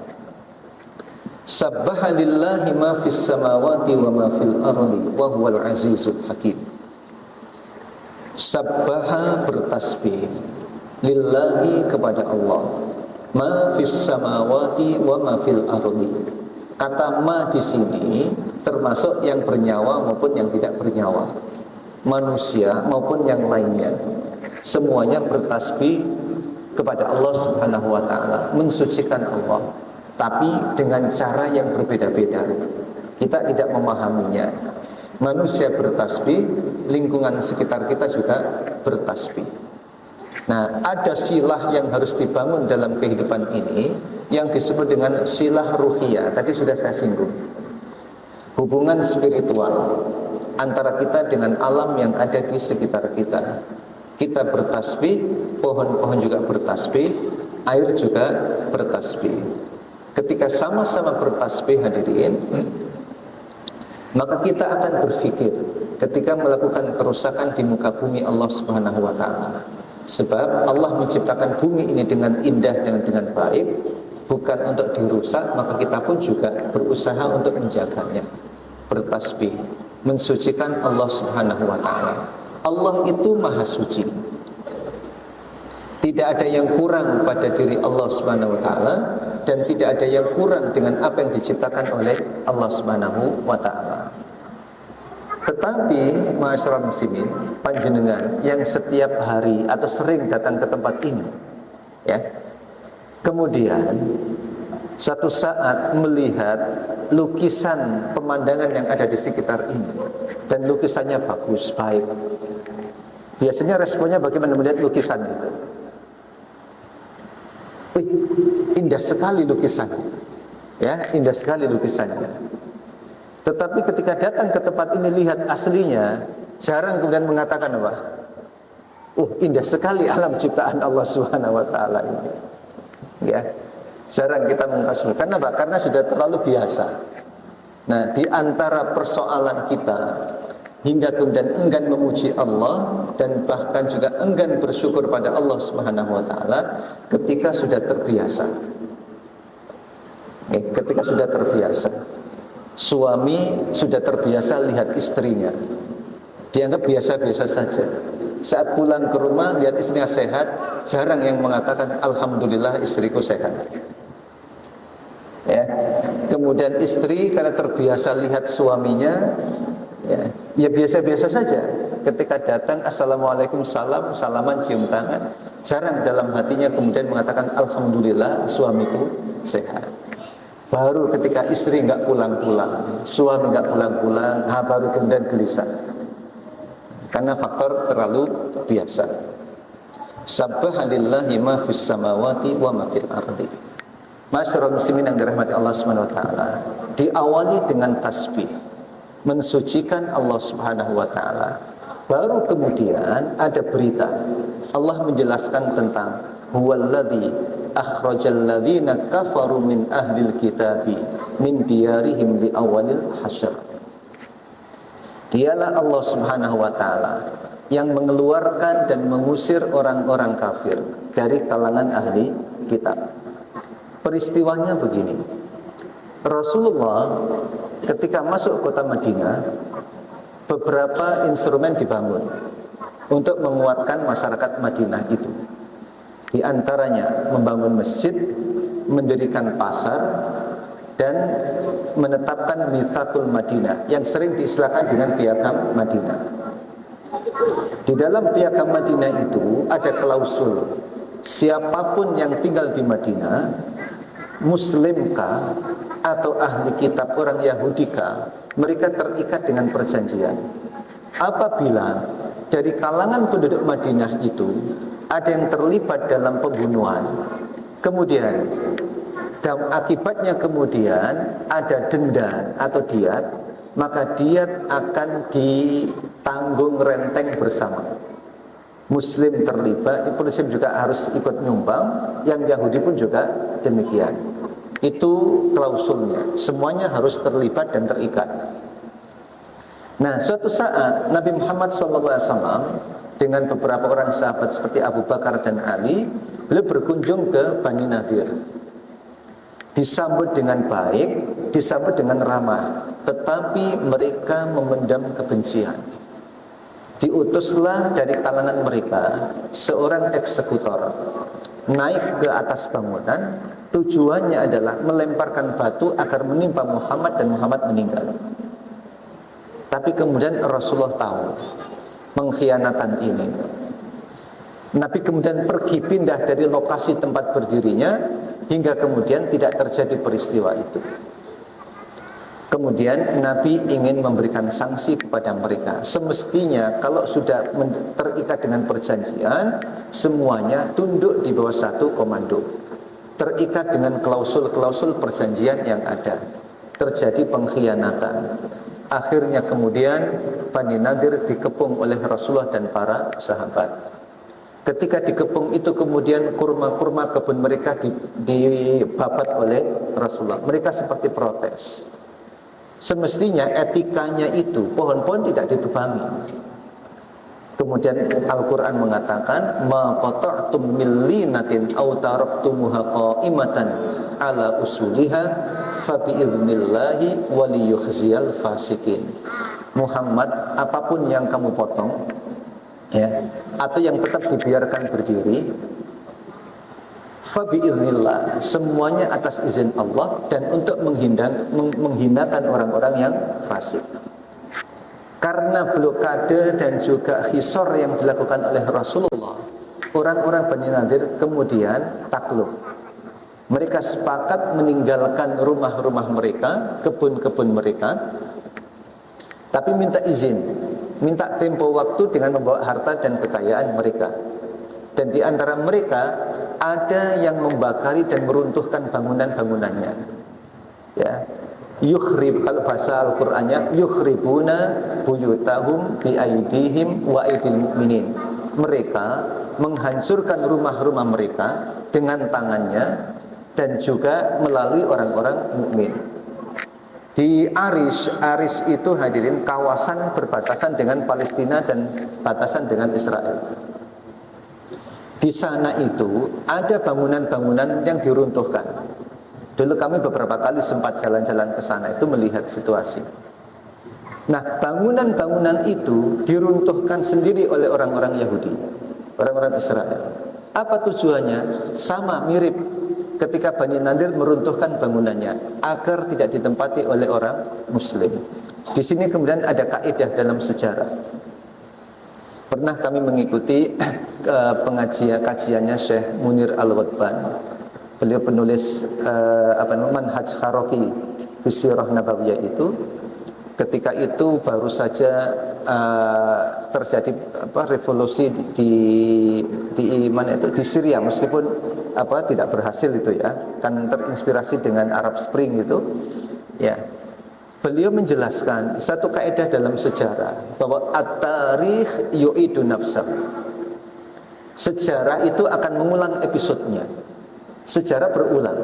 Sabbaha lillahi ma fis samawati wa ma fil ardi wa huwal azizul hakim. Sabbaha bertasbih. lillahi, kepada Allah, ma fis samawati wa ma fil ardi. Kata ma di sini termasuk yang bernyawa maupun yang tidak bernyawa, manusia maupun yang lainnya, semuanya bertasbih kepada Allah Subhanahu wa taala, mensucikan Allah, tapi dengan cara yang berbeda-beda. Kita tidak memahaminya. Manusia bertasbih, lingkungan sekitar kita juga bertasbih. Nah, ada silah yang harus dibangun dalam kehidupan ini yang disebut dengan silah ruhiyah. Tadi sudah saya singgung. Hubungan spiritual antara kita dengan alam yang ada di sekitar kita. Kita bertasbih, pohon-pohon juga bertasbih, air juga bertasbih. Ketika sama-sama bertasbih, hadirin, maka kita akan berpikir ketika melakukan kerusakan di muka bumi Allah Subhanahu wa taala. Sebab Allah menciptakan bumi ini dengan indah dan dengan baik, bukan untuk dirusak, maka kita pun juga berusaha untuk menjaganya. Bertasbih, mensucikan Allah Subhanahu wa taala. Allah itu maha suci. Tidak ada yang kurang pada diri Allah Subhanahu wa taala, dan tidak ada yang kurang dengan apa yang diciptakan oleh Allah Subhanahu wa taala. Tetapi masyarakat muslimin, panjenengan yang setiap hari atau sering datang ke tempat ini, ya, kemudian satu saat melihat lukisan pemandangan yang ada di sekitar ini, dan lukisannya bagus, baik. Biasanya responnya bagaimana melihat lukisan itu? Wih, indah sekali lukisannya, ya, indah sekali lukisannya. Tetapi ketika datang ke tempat ini, lihat aslinya, jarang kemudian mengatakan apa? Indah sekali alam ciptaan Allah Subhanahu wa taala ini. Ya. Jarang kita mengkasih. Karena apa? Karena sudah terlalu biasa. Nah, di antara persoalan kita hingga kemudian enggan memuji Allah dan bahkan juga enggan bersyukur pada Allah Subhanahu wa taala ketika sudah terbiasa. Ketika sudah terbiasa. Suami sudah terbiasa lihat istrinya, dianggap biasa-biasa saja. Saat pulang ke rumah lihat istrinya sehat, jarang yang mengatakan alhamdulillah istriku sehat. Ya. Kemudian istri karena terbiasa lihat suaminya, ya biasa-biasa saja. Ketika datang assalamualaikum, salam, salaman, cium tangan, jarang dalam hatinya kemudian mengatakan alhamdulillah suamiku sehat. Baru ketika istri nggak pulang-pulang, suami nggak pulang-pulang, baru kemudian gelisah. Karena faktor terlalu biasa. Subhanallahi ma fis samawati wa ma fil ardi. Masyarakat muslimin yang dirahmati Allah Subhanahu wa taala, diawali dengan tasbih, mensucikan Allah Subhanahu wa taala. Baru kemudian ada berita. Allah menjelaskan tentang huwallazi akhrajal ladzina kafaru min ahlil kitabi min diyarihim li awalil hasyr. Dialah Allah Subhanahu wa taala yang mengeluarkan dan mengusir orang-orang kafir dari kalangan ahli kitab. Peristiwanya begini. Rasulullah ketika masuk kota Madinah, beberapa instrumen dibangun untuk menguatkan masyarakat Madinah itu. Di antaranya membangun masjid, mendirikan pasar, dan menetapkan Mitsaqul Madinah yang sering diistilahkan dengan Piagam Madinah. Di dalam Piagam Madinah itu ada klausul, siapapun yang tinggal di Madinah, Muslimkah atau ahli kitab orang Yahudikah, mereka terikat dengan perjanjian. Apabila dari kalangan penduduk Madinah itu ada yang terlibat dalam pembunuhan, kemudian dan akibatnya kemudian ada denda atau diat, maka diat akan ditanggung renteng bersama. Muslim terlibat, Muslim juga harus ikut nyumbang, yang Yahudi pun juga demikian. Itu klausulnya, semuanya harus terlibat dan terikat. Nah, suatu saat Nabi Muhammad SAW dengan beberapa orang sahabat seperti Abu Bakar dan Ali, beliau berkunjung ke Bani Nadir. Disambut dengan baik, disambut dengan ramah, tetapi mereka memendam kebencian. Diutuslah dari kalangan mereka seorang eksekutor naik ke atas bangunan, tujuannya adalah melemparkan batu agar menimpa Muhammad dan Muhammad meninggal. Tapi kemudian Rasulullah tahu pengkhianatan ini. Nabi kemudian pergi pindah dari lokasi tempat berdirinya hingga kemudian tidak terjadi peristiwa itu. Kemudian Nabi ingin memberikan sanksi kepada mereka. Semestinya kalau sudah terikat dengan perjanjian, semuanya tunduk di bawah satu komando. Terikat dengan klausul-klausul perjanjian yang ada. Terjadi pengkhianatan. Akhirnya kemudian Bani Nadir dikepung oleh Rasulullah dan para sahabat. Ketika dikepung itu kemudian kurma-kurma kebun mereka dibabat oleh Rasulullah. Mereka seperti protes. Semestinya etikanya itu pohon-pohon tidak ditebangi. Kemudian Al-Quran mengatakan ma qata'tum min linatin aw taraktumuha qa'imatan ala usuliha fa bi'idnillahi waliyukhziyal fasikin. Muhammad, apapun yang kamu potong ya, atau yang tetap dibiarkan berdiri, fa bi'idnillah, semuanya atas izin Allah dan untuk menghinakan orang-orang yang fasik. Karena blokade dan juga hisor yang dilakukan oleh Rasulullah, orang-orang Bani Nadir kemudian takluk. Mereka sepakat meninggalkan rumah-rumah mereka, kebun-kebun mereka, tapi minta izin, minta tempo waktu dengan membawa harta dan kekayaan mereka. Dan di antara mereka ada yang membakari dan meruntuhkan bangunan-bangunannya. Ya. Yukhrib, kalau bahasa Al-Qur'annya yukhribuna buyutahum biaidihim wa aidil mu'minin. Mereka menghancurkan rumah-rumah mereka dengan tangannya dan juga melalui orang-orang mukmin. Di Aris itu hadirin kawasan berbatasan dengan Palestina dan batasan dengan Israel. Di sana itu ada bangunan-bangunan yang diruntuhkan. Dulu kami beberapa kali sempat jalan-jalan ke sana itu melihat situasi. Nah, bangunan-bangunan itu diruntuhkan sendiri oleh orang-orang Yahudi, orang-orang Israel. Apa tujuannya? Sama mirip ketika Bani Nadir meruntuhkan bangunannya agar tidak ditempati oleh orang Muslim. Di sini kemudian ada kaidah dalam sejarah. Pernah kami mengikuti kajiannya Syekh Munir Al-Wadban. Beliau penulis Manhaj Kharoki fi Sirah Nabawiyah itu. Ketika itu baru saja terjadi revolusi di mana itu di Syria, meskipun tidak berhasil itu ya, kan terinspirasi dengan Arab Spring itu ya. Beliau menjelaskan satu kaidah dalam sejarah bahwa at-tarikh yu'idu nafsah. Sejarah itu akan mengulang episodenya. Sejarah berulang.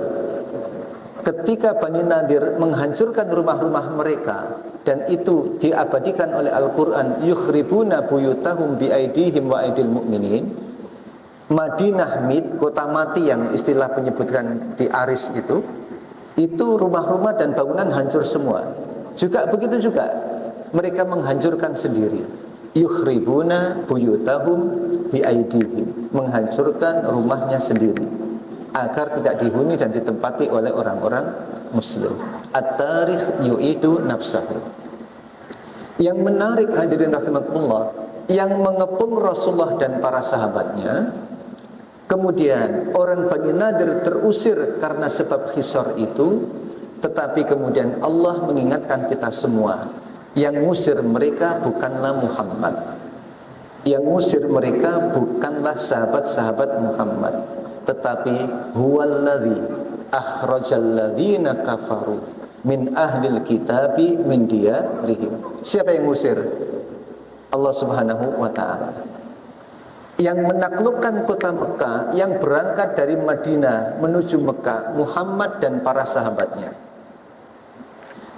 Ketika Bani Nadir menghancurkan rumah-rumah mereka dan itu diabadikan oleh Al-Quran, yukhribuna buyutahum biaidihim wa aidil mu'minin. Madinah Mid, kota mati yang istilah menyebutkan di Aris itu rumah-rumah dan bangunan hancur semua. Juga begitu juga mereka menghancurkan sendiri. Yukhribuna buyutahum biaidihim, menghancurkan rumahnya sendiri agar tidak dihuni dan ditempati oleh orang-orang Muslim. At-tarikh yu'idu nafsahu. Yang menarik hadirin rahimakumullah, yang mengepung Rasulullah dan para sahabatnya, kemudian orang Bani Nadir terusir karena sebab khisar itu, tetapi kemudian Allah mengingatkan kita semua, yang ngusir mereka bukanlah Muhammad, yang ngusir mereka bukanlah sahabat-sahabat Muhammad, tetapi huwallazi akhrajal ladzina kafaru min ahlil kitabi min diyarihim. Siapa yang ngusir? Allah Subhanahu wa taala. Yang menaklukkan kota Mekah, yang berangkat dari Madinah menuju Mekah, Muhammad dan para sahabatnya.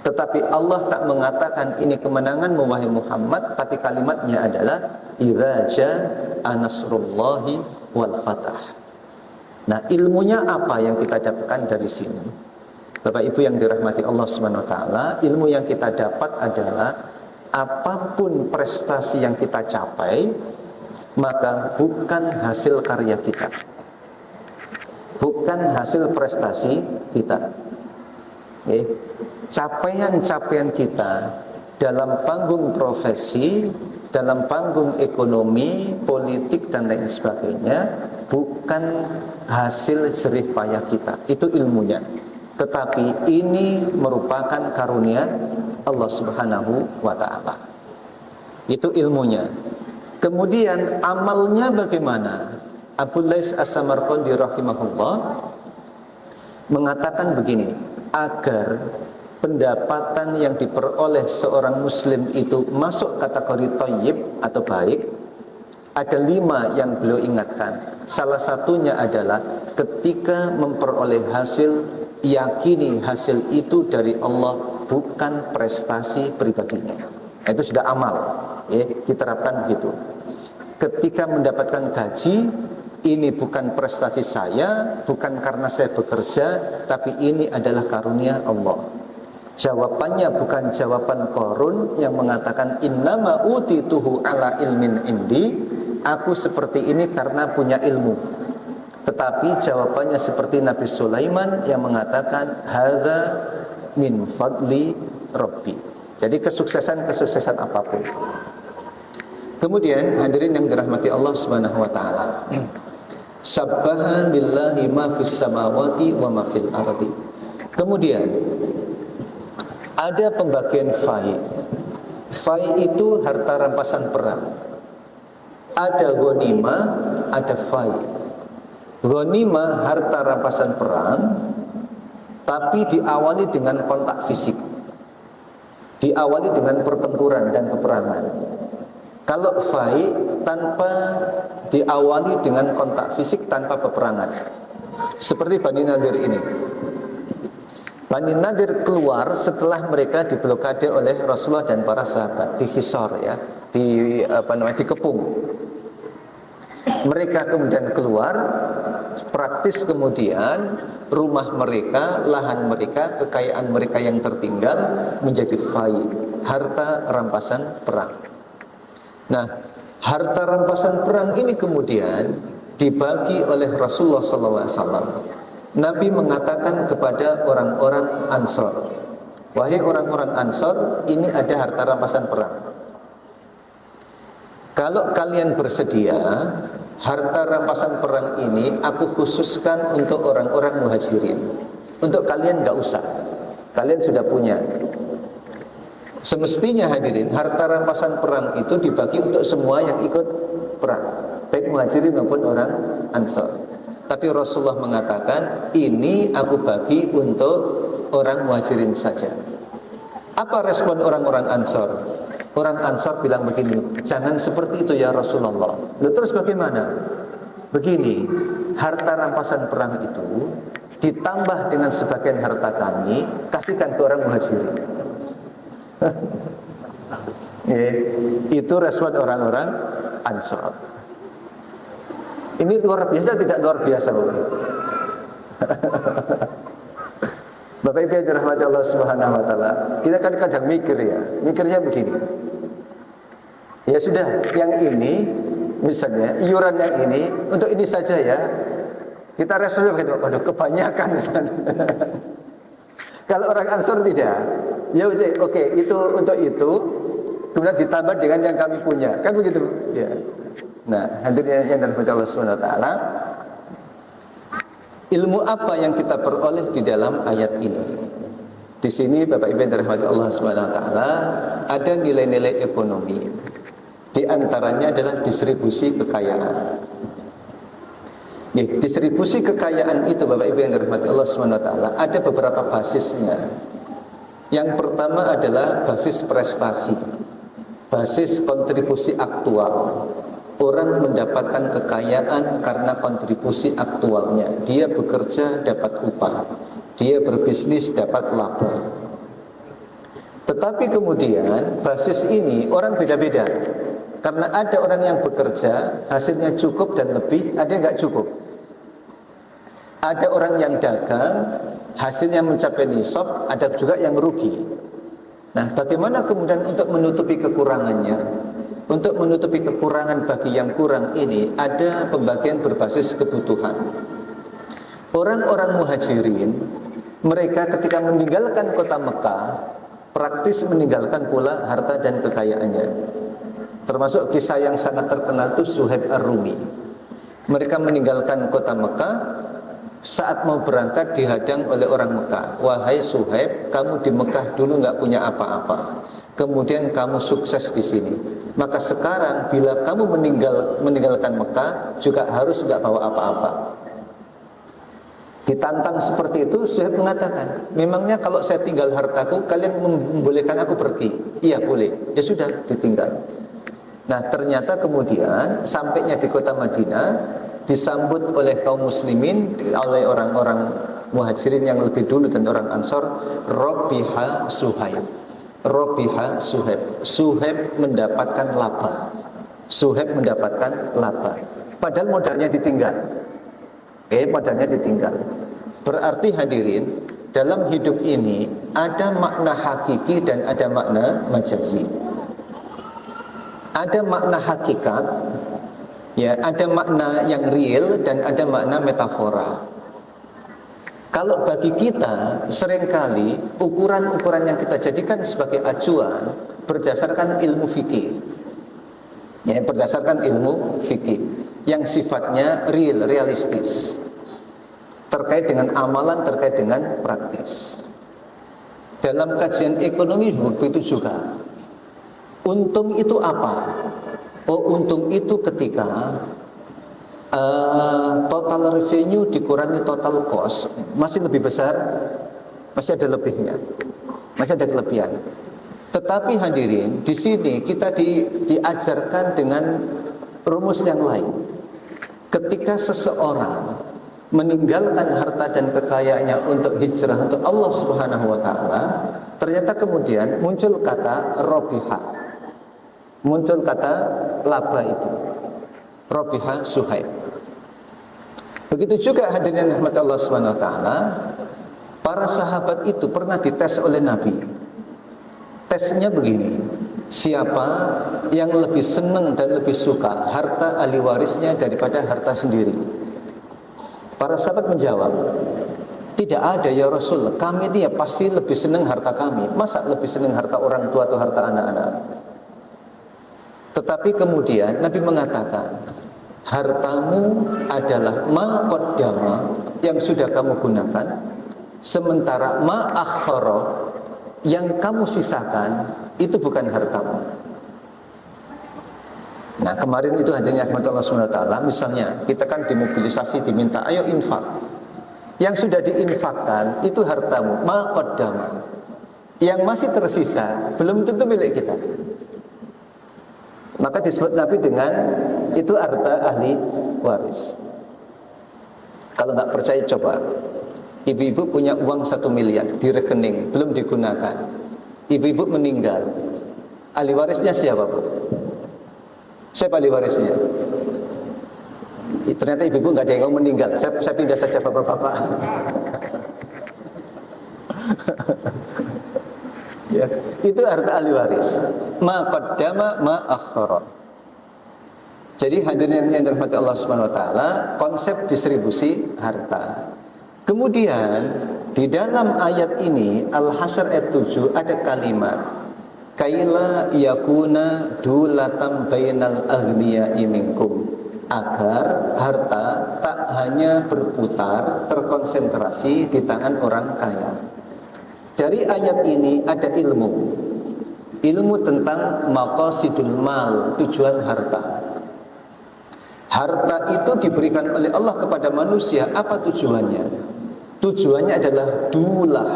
Tetapi Allah tak mengatakan ini kemenangan wahai Muhammad, tapi kalimatnya adalah idza jaa nasrullahi wal fath. Nah, ilmunya apa yang kita dapatkan dari sini? Bapak Ibu yang dirahmati Allah Subhanahu wa taala, ilmu yang kita dapat adalah apapun prestasi yang kita capai, maka bukan hasil karya kita, bukan hasil prestasi kita. Capaian-capaian kita dalam panggung profesi, dalam panggung ekonomi, politik dan lain sebagainya, bukan hasil jerih payah kita. Itu ilmunya. Tetapi ini merupakan karunia Allah Subhanahu wa ta'ala. Itu ilmunya. Kemudian amalnya bagaimana? Abu Lais As-Samarqandi rahimahullah mengatakan begini, agar pendapatan yang diperoleh seorang muslim itu masuk kategori thayyib atau baik, ada 5 yang beliau ingatkan. Salah satunya adalah ketika memperoleh hasil, yakini hasil itu dari Allah, bukan prestasi pribadinya. Itu sudah amal, diterapkan begitu. Ketika mendapatkan gaji, ini bukan prestasi saya, bukan karena saya bekerja, tapi ini adalah karunia Allah. Jawabannya bukan jawaban Qarun yang mengatakan innama utituhu ala ilmin indi, aku seperti ini karena punya ilmu. Tetapi jawabannya seperti Nabi Sulaiman yang mengatakan hadza min fadli rabbi. Jadi kesuksesan apapun. Kemudian hadirin yang dirahmati Allah Subhanahu wa taala. Sabbaha lillahi ma fis samawati wa ma fil ardi. Kemudian ada pembagian fai. Fai itu harta rampasan perang. Ada ghanimah, ada fai. Ghanimah harta rampasan perang, tapi diawali dengan kontak fisik. Diawali dengan pertempuran dan peperangan. Kalau fai tanpa diawali dengan kontak fisik, tanpa peperangan, seperti Bani Nadir ini. Bani Nadir keluar setelah mereka diblokade oleh Rasulullah dan para sahabat di Hisar, dikepung. Mereka kemudian keluar, praktis kemudian rumah mereka, lahan mereka, kekayaan mereka yang tertinggal menjadi fai, harta rampasan perang. Nah, harta rampasan perang ini kemudian dibagi oleh Rasulullah SAW. Nabi mengatakan kepada orang-orang Ansor, wahai orang-orang Ansor, ini ada harta rampasan perang. Kalau kalian bersedia, harta rampasan perang ini aku khususkan untuk orang-orang Muhajirin. Untuk kalian gak usah, kalian sudah punya. Semestinya hadirin, harta rampasan perang itu dibagi untuk semua yang ikut perang, baik Muhajirin maupun orang Ansor. Tapi Rasulullah mengatakan, ini aku bagi untuk orang Muhajirin saja. Apa respon orang-orang Ansor? Orang Ansor bilang begini, jangan seperti itu ya Rasulullah. Lalu terus bagaimana? Begini, harta rampasan perang itu ditambah dengan sebagian harta kami, kasihkan ke orang Muhajirin. Itu respon orang-orang Ansor. Ini luar biasa, tidak luar biasa Bapak Ibu yang dirahmati Allah Subhanahu wa taala. Kita kan kadang mikir ya, mikirnya begini. Ya sudah, yang ini misalnya iuran yang ini untuk ini saja ya. Kita responnya begini, waduh kebanyakan misalnya. Kalau orang Ansor tidak. Ya udah, oke, itu untuk itu, kemudian ditambah dengan yang kami punya, kan begitu? Ya. Nah, hadirin yang dirahmati Allah Subhanahu wa taala, ilmu apa yang kita peroleh di dalam ayat ini? Di sini Bapak Ibu yang dirahmati Allah Subhanahu wa taala, ada nilai-nilai ekonomi. Di antaranya adalah distribusi kekayaan. Distribusi kekayaan itu Bapak Ibu yang dirahmati Allah Subhanahu wa taala, ada beberapa basisnya. Yang pertama adalah basis prestasi, basis kontribusi aktual. Orang mendapatkan kekayaan karena kontribusi aktualnya. Dia bekerja dapat upah, dia berbisnis dapat laba. Tetapi kemudian basis ini orang beda-beda. Karena ada orang yang bekerja hasilnya cukup dan lebih, ada yang nggak cukup. Ada orang yang dagang hasilnya mencapai nisab, ada juga yang rugi. Nah, bagaimana kemudian untuk menutupi kekurangannya? Untuk menutupi kekurangan bagi yang kurang ini ada pembagian berbasis kebutuhan. Orang-orang muhajirin, mereka ketika meninggalkan kota Mekah, praktis meninggalkan pula harta dan kekayaannya. Termasuk kisah yang sangat terkenal itu Suhaib Ar-Rumi. Mereka meninggalkan kota Mekah, saat mau berangkat dihadang oleh orang Mekah. Wahai Suhaib, kamu di Mekah dulu nggak punya apa-apa. Kemudian kamu sukses di sini. Maka sekarang bila kamu meninggalkan Mekah juga harus nggak bawa apa-apa. Ditantang seperti itu, Suhaib mengatakan, memangnya kalau saya tinggal hartaku, kalian membolehkan aku pergi? Iya boleh. Ya sudah, ditinggal. Nah ternyata kemudian sampainya di kota Madinah, disambut oleh kaum muslimin, oleh orang-orang muhajirin yang lebih dulu dan orang Ansor, Robiha Suhaib. Robiha Suhaib. Suhaib mendapatkan laba. Suhaib mendapatkan laba. Padahal modalnya ditinggal. Modalnya ditinggal. Berarti hadirin, dalam hidup ini ada makna hakiki dan ada makna majazi. Ada makna hakikat, ya, ada makna yang real dan ada makna metafora. Kalau bagi kita seringkali ukuran-ukuran yang kita jadikan sebagai acuan berdasarkan ilmu fikih, ya, berdasarkan ilmu fikih yang sifatnya real, realistis, terkait dengan amalan, terkait dengan praktis. Dalam kajian ekonomi begitu juga. Untung itu apa? Oh, untung itu ketika total revenue dikurangi total cost, masih lebih besar, masih ada lebihnya, masih ada kelebihan. Tetapi hadirin, di sini kita diajarkan dengan rumus yang lain. Ketika seseorang meninggalkan harta dan kekayaannya untuk hijrah untuk Allah Subhanahu wa taala, ternyata kemudian muncul kata robiha. Muncul kata laba itu. Robiha Suhaib. Begitu juga hadirin yang rahmat Allah Subhanahu wa taala, para sahabat itu pernah dites oleh Nabi. Tesnya begini, siapa yang lebih senang dan lebih suka harta ahli warisnya daripada harta sendiri? Para sahabat menjawab, tidak ada ya Rasul, kami ini ya pasti lebih senang harta kami. Masa lebih senang harta orang tua atau harta anak-anak? Tetapi kemudian Nabi mengatakan, hartamu adalah ma qaddama yang sudah kamu gunakan, sementara ma akhara yang kamu sisakan itu bukan hartamu. Nah kemarin itu hadirnya Allah SWT, misalnya kita kan dimobilisasi, diminta ayo infak. Yang sudah diinfakkan itu hartamu, ma qaddama. Yang masih tersisa belum tentu milik kita. Maka disebut Nabi dengan itu harta ahli waris. Kalau nggak percaya coba, ibu-ibu punya uang 1 miliar di rekening belum digunakan, ibu-ibu meninggal, ahli warisnya siapa Bu? Siapa ahli warisnya? Ternyata ibu-ibu nggak ada yang mau meninggal. Saya pindah saja bapak-bapak. Ya, itu harta ahli waris. Ma qaddama ma akhara. Jadi hadirin yang dirahmati Allah Subhanahu wa taala, konsep distribusi harta. Kemudian di dalam ayat ini Al-Hasyr ayat 7 ada kalimat kaila yakuna dulatam bainal aghniya'i minkum, agar harta tak hanya berputar terkonsentrasi di tangan orang kaya. Dari ayat ini ada ilmu tentang maqasidul mal, tujuan harta. Harta itu diberikan oleh Allah kepada manusia, apa tujuannya? Tujuannya adalah dulah.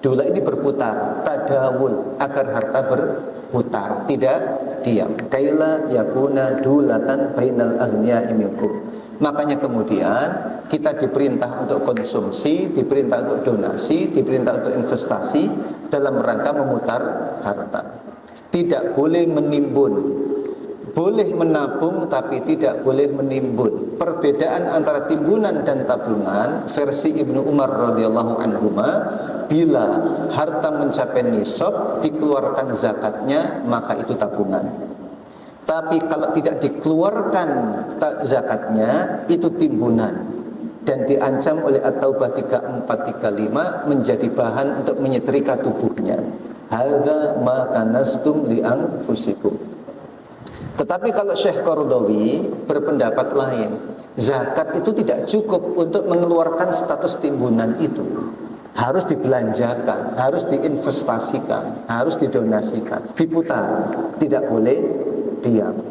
Dulah ini berputar, tadawul, agar harta berputar, tidak diam. Kaila yakuna dulatan bainal aghniya'i minkum. Makanya kemudian kita diperintah untuk konsumsi, diperintah untuk donasi, diperintah untuk investasi dalam rangka memutar harta. Tidak boleh menimbun, boleh menabung tapi tidak boleh menimbun. Perbedaan antara timbunan dan tabungan versi Ibnu Umar radhiyallahu anhuma, bila harta mencapai nisab dikeluarkan zakatnya maka itu tabungan. Tapi kalau tidak dikeluarkan zakatnya itu timbunan dan diancam oleh At-Taubah 3435 menjadi bahan untuk menyetrika tubuhnya. Hadza ma kanastum li anfusikum. Tetapi kalau Syekh Qaradawi berpendapat lain, zakat itu tidak cukup untuk mengeluarkan status timbunan itu. Harus dibelanjakan, harus diinvestasikan, harus didonasikan, diputar, tidak boleh diam.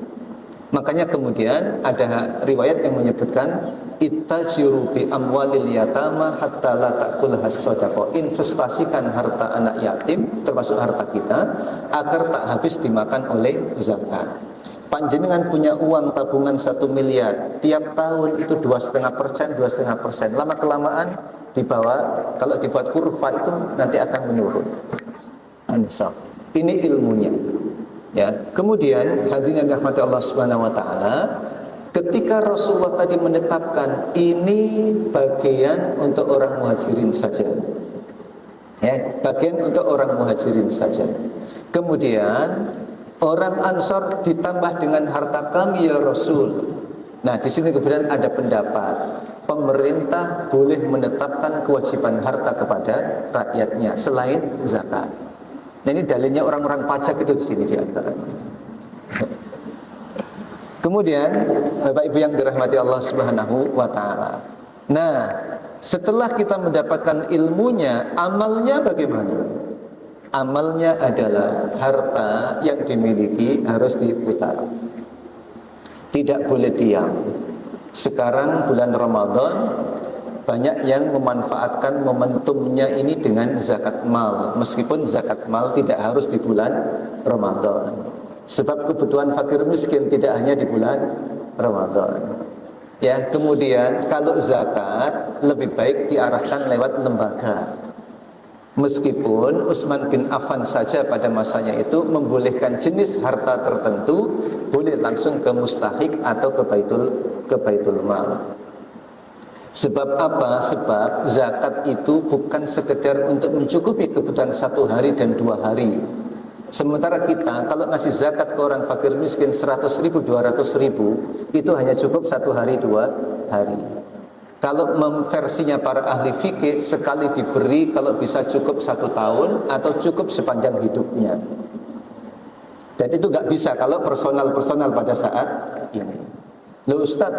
Makanya kemudian ada riwayat yang menyebutkan ittajiru bi amwalil yatama hatta la ta'kulha shadaqah. Investasikan harta anak yatim termasuk harta kita agar tak habis dimakan oleh zakat. Panjenengan punya uang tabungan 1 miliar, tiap tahun itu 2,5%, 2,5%. Lama kelamaan dibawa, kalau dibuat kurva itu nanti akan menurun. Ini ilmunya. Ya, kemudian hadirin yang dirahmati Allah Subhanahu wa taala, ketika Rasulullah tadi menetapkan ini bagian untuk orang muhajirin saja. Ya, bagian untuk orang muhajirin saja. Kemudian orang Ansor ditambah dengan harta kami ya Rasul. Nah, di sini kemudian ada pendapat pemerintah boleh menetapkan kewajiban harta kepada rakyatnya selain zakat. Nah, ini dalilnya orang-orang pajak itu di sini di antara. Kemudian Bapak Ibu yang dirahmati Allah Subhanahu wa taala. Nah, setelah kita mendapatkan ilmunya, amalnya bagaimana? Amalnya adalah harta yang dimiliki harus diputar. Tidak boleh diam. Sekarang bulan Ramadan banyak yang memanfaatkan momentumnya ini dengan zakat mal. Meskipun zakat mal tidak harus di bulan Ramadan. Sebab kebutuhan fakir miskin tidak hanya di bulan Ramadan. Ya, kemudian kalau zakat lebih baik diarahkan lewat lembaga. Meskipun Utsman bin Affan saja pada masanya itu membolehkan jenis harta tertentu boleh langsung ke mustahik atau ke baitul mal. Sebab apa? Sebab zakat itu bukan sekedar untuk mencukupi kebutuhan 1 hari dan 2 hari. Sementara kita kalau ngasih zakat ke orang fakir miskin 100.000, 200.000 itu hanya cukup 1 hari 2 hari. Kalau versinya para ahli fikih, sekali diberi kalau bisa cukup 1 tahun atau cukup sepanjang hidupnya. Dan itu gak bisa kalau personal pada saat ini. Loh Ustaz,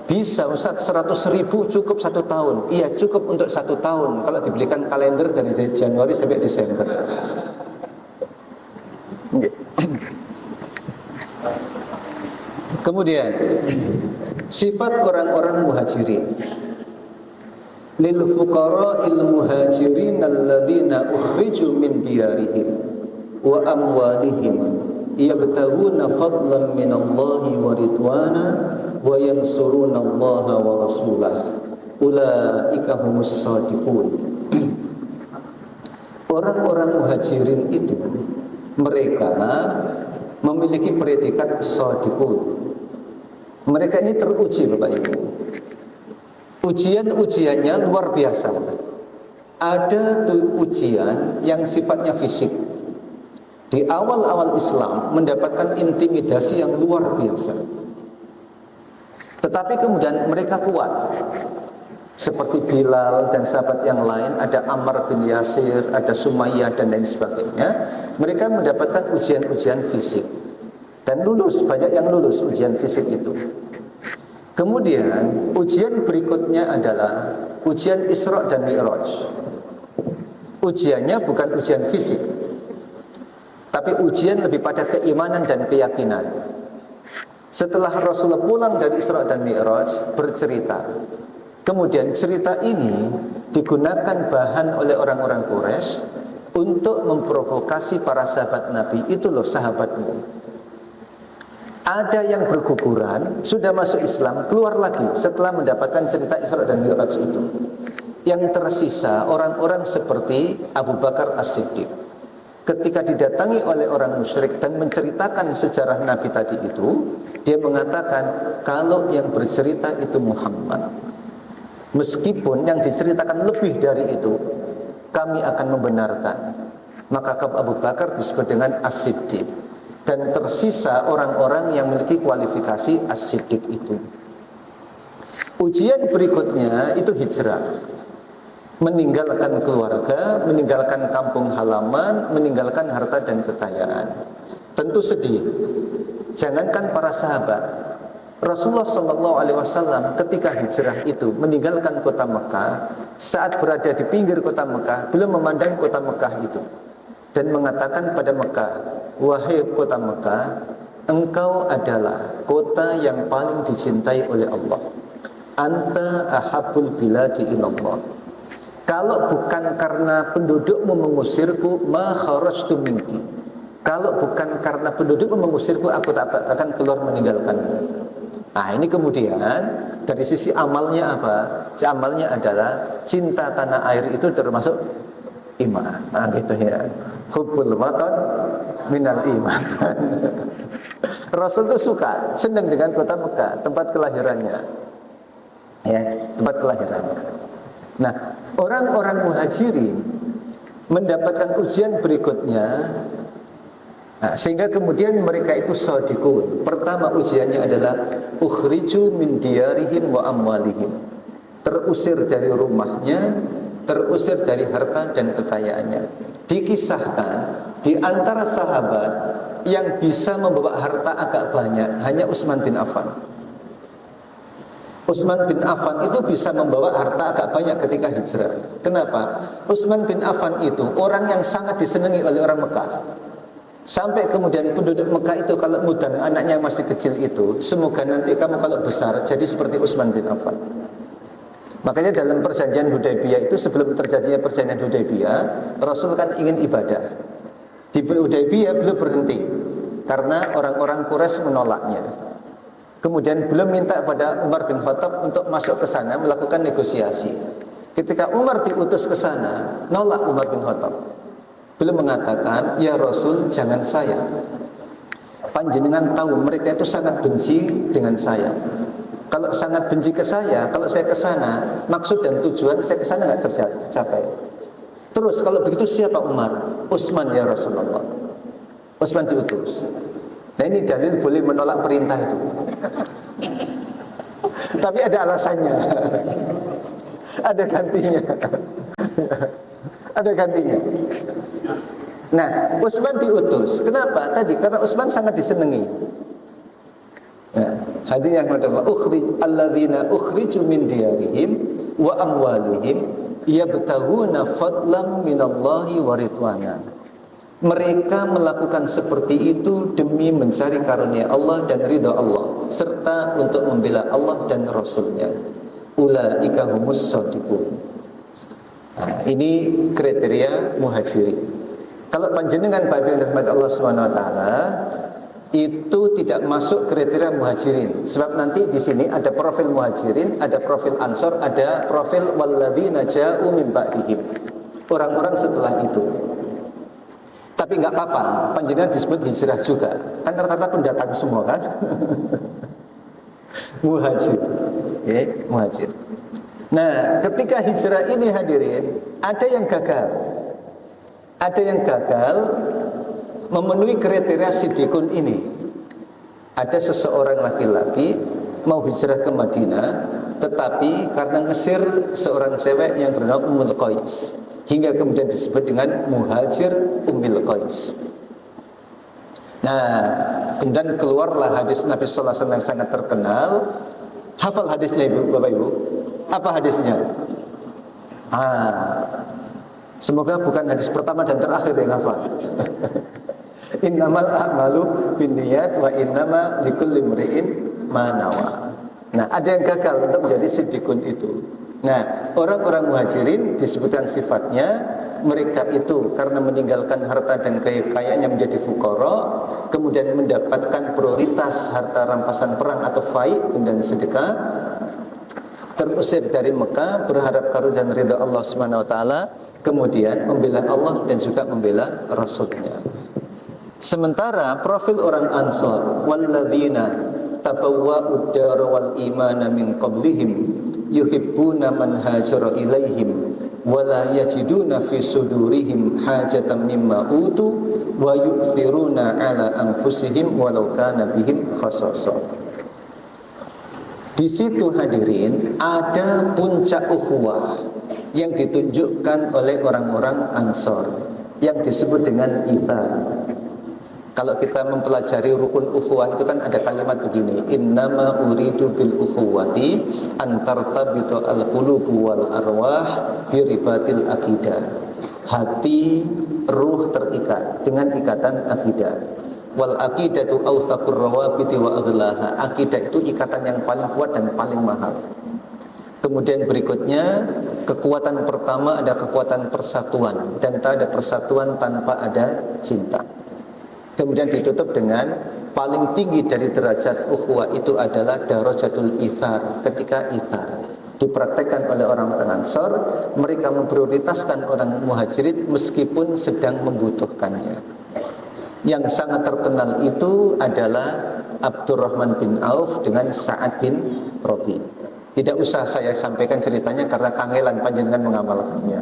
bisa Ustaz 100.000 cukup 1 tahun. Iya cukup untuk 1 tahun kalau dibelikan kalender dari Januari sampai Desember. Kemudian sifat orang-orang muhajirin. Lil fuqara'il muhajirin alladzina ukhriju min diyarihim wa amwalihim yabtaghuna fadlan minallahi wa ridwana wa yansuruna Allaha wa rasulahu ulaika humus shadiqun. Orang-orang muhajirin itu mereka memiliki predikat shadiqun. Mereka ini teruji Bapak Ibu. Ujian-ujiannya luar biasa. Ada ujian yang sifatnya fisik. Di awal-awal Islam mendapatkan intimidasi yang luar biasa. Tetapi kemudian mereka kuat. Seperti Bilal dan sahabat yang lain, ada Ammar bin Yasir, ada Sumayyah dan lain sebagainya. Mereka mendapatkan ujian-ujian fisik. Dan lulus, banyak yang lulus ujian fisik itu. Kemudian ujian berikutnya adalah ujian Isra dan Mi'raj. Ujiannya bukan ujian fisik, tapi ujian lebih pada keimanan dan keyakinan. Setelah Rasulullah pulang dari Isra dan Mi'raj bercerita. Kemudian cerita ini digunakan bahan oleh orang-orang Quraisy untuk memprovokasi para sahabat Nabi. Itu loh sahabatmu. Ada yang berguguran, sudah masuk Islam, keluar lagi setelah mendapatkan cerita Isra dan Mi'raj itu. Yang tersisa orang-orang seperti Abu Bakar As-Siddiq, ketika didatangi oleh orang musyrik dan menceritakan sejarah Nabi tadi itu, dia mengatakan kalau yang bercerita itu Muhammad, meskipun yang diceritakan lebih dari itu, kami akan membenarkan. Maka Abu Bakar disebut dengan As-Siddiq, dan tersisa orang-orang yang memiliki kualifikasi As-Siddiq itu. Ujian berikutnya itu hijrah, meninggalkan keluarga, meninggalkan kampung halaman, meninggalkan harta dan kekayaan. Tentu sedih. Jangankan para sahabat, Rasulullah SAW ketika hijrah itu meninggalkan kota Mekah, saat berada di pinggir kota Mekah, beliau memandang kota Mekah itu dan mengatakan pada Mekah, wahai kota Mekah, engkau adalah kota yang paling dicintai oleh Allah. Anta ahabbul biladi ilallah. Kalau bukan karena pendudukmu mengusirku, ma kharajtu minki. Kalau bukan karena pendudukmu mengusirku, aku tak akan keluar meninggalkanmu. Nah, ini kemudian dari sisi amalnya apa? Amalnya adalah cinta tanah air itu termasuk iman. Nah, gitu ya. Hubbul watan minal iman. Rasul itu suka, senang dengan kota Mekah, tempat kelahirannya. Ya, tempat kelahirannya. Nah, orang-orang muhajirin mendapatkan ujian berikutnya, nah, sehingga kemudian mereka itu shadiqun. Pertama ujiannya adalah ukhriju min diyarihim wa amwalihim. Terusir dari rumahnya, terusir dari harta dan kekayaannya. Dikisahkan di antara sahabat yang bisa membawa harta agak banyak hanya Utsman bin Affan. Utsman bin Affan itu bisa membawa harta agak banyak ketika hijrah. Kenapa? Utsman bin Affan itu orang yang sangat disenangi oleh orang Mekah. Sampai kemudian penduduk Mekah itu kalau muda anaknya masih kecil itu, semoga nanti kamu kalau besar jadi seperti Utsman bin Affan. Makanya dalam perjanjian Hudaybiyah itu, sebelum terjadinya perjanjian Hudaybiyah, Rasul kan ingin ibadah. Di Hudaybiyah beliau berhenti karena orang-orang Quraisy menolaknya. Kemudian beliau minta pada Umar bin Khattab untuk masuk ke sana melakukan negosiasi. Ketika Umar diutus ke sana, nolak Umar bin Khattab. Beliau mengatakan, ya Rasul, jangan saya. Panjenengan tahu mereka itu sangat benci dengan saya. Kalau sangat benci ke saya, kalau saya ke sana, maksud dan tujuan saya ke sana nggak tercapai. Terus kalau begitu siapa Umar? Utsman ya Rasulullah. Utsman diutus. Nah, ini dalil boleh menolak perintah itu. Tapi ada alasannya. Ada gantinya. Ada gantinya. Nah, Utsman diutus. Kenapa? Tadi karena Utsman sangat disenangi. Nah, hadirin yang Allah, alladzina ukhriju min diyarihim wa amwalihim yabtaghuna fadlan minallahi wa ridwana. Mereka melakukan seperti itu demi mencari karunia Allah dan ridha Allah, serta untuk membela Allah dan Rasulnya. Ulaika humus shadiqun. Nah, ini kriteria muhajirin. Kalau panjenengan Bapak yang dirahmati Allah Subhanahu wa taala, itu tidak masuk kriteria muhajirin. Sebab nanti di sini ada profil muhajirin, ada profil ansor, ada profil walladzina ja'u min ba'dihim. Orang-orang setelah itu. Tapi enggak apa-apa, panjenengan disebut hijrah juga. Kan rata-rata pendatang semua kan? Muhajir. Ya, muhajir. Nah, ketika hijrah ini hadirin, ada yang gagal. Ada yang gagal memenuhi kriteria siddiqun ini. Ada seseorang laki-laki mau hijrah ke Madinah, tetapi karena ngesir seorang cewek yang bernama Ummul Qais, hingga kemudian disebut dengan muhajir Ummul Qais. Nah, kemudian keluarlah hadis Nabi sallallahu alaihi wasallam yang sangat terkenal. Hafal hadisnya Ibu, Bapak Ibu? Apa hadisnya? Semoga bukan hadis pertama dan terakhir yang hafal. Innamal a'malu binniyat wa innama likulli imri'in ma nawa. Nah, ada yang gagal untuk menjadi siddiqun itu. Nah, orang-orang muhajirin disebutkan sifatnya, mereka itu karena meninggalkan harta dan kekayaannya menjadi fuqara, kemudian mendapatkan prioritas harta rampasan perang atau fai, kemudian sedekah. terusir dari Mekah, berharap karunia dan ridha Allah Subhanahu wa taala, kemudian membela Allah dan juga membela Rasulnya. Sementara profil orang Ansar, walladzina tabawwa'ud dar wal imana min qablihim yuhibbuna man hajara ilaihim wa la yajiduna fi sudurihim hajatan mimma utu wa yu'thiruna ala anfusihim walau kana bihim khasasah. Di situ hadirin ada puncak ukhuwah yang ditunjukkan oleh orang-orang Ansar yang disebut dengan itsar. Kalau kita mempelajari rukun ukhuwah itu kan ada kalimat begini, innama uridu bil ukhuwati antartabitu al qulubu wal arwah biribatil akidah. Hati, ruh terikat dengan ikatan akidah. Wal aqidatu awthaqur rawabiti wa aghlaha. Akidah itu ikatan yang paling kuat dan paling mahal. Kemudian berikutnya, kekuatan pertama ada kekuatan persatuan, dan tak ada persatuan tanpa ada cinta. Kemudian ditutup dengan paling tinggi dari derajat ukhuwah itu adalah darajatul itsar. Ketika itsar dipraktekkan oleh orang-orang Ansar, mereka memprioritaskan orang Muhajirin meskipun sedang membutuhkannya. Yang sangat terkenal itu adalah Abdurrahman bin Auf dengan Sa'ad bin Rabi. Tidak usah saya sampaikan ceritanya karena kangelan panjenengan mengamalkannya.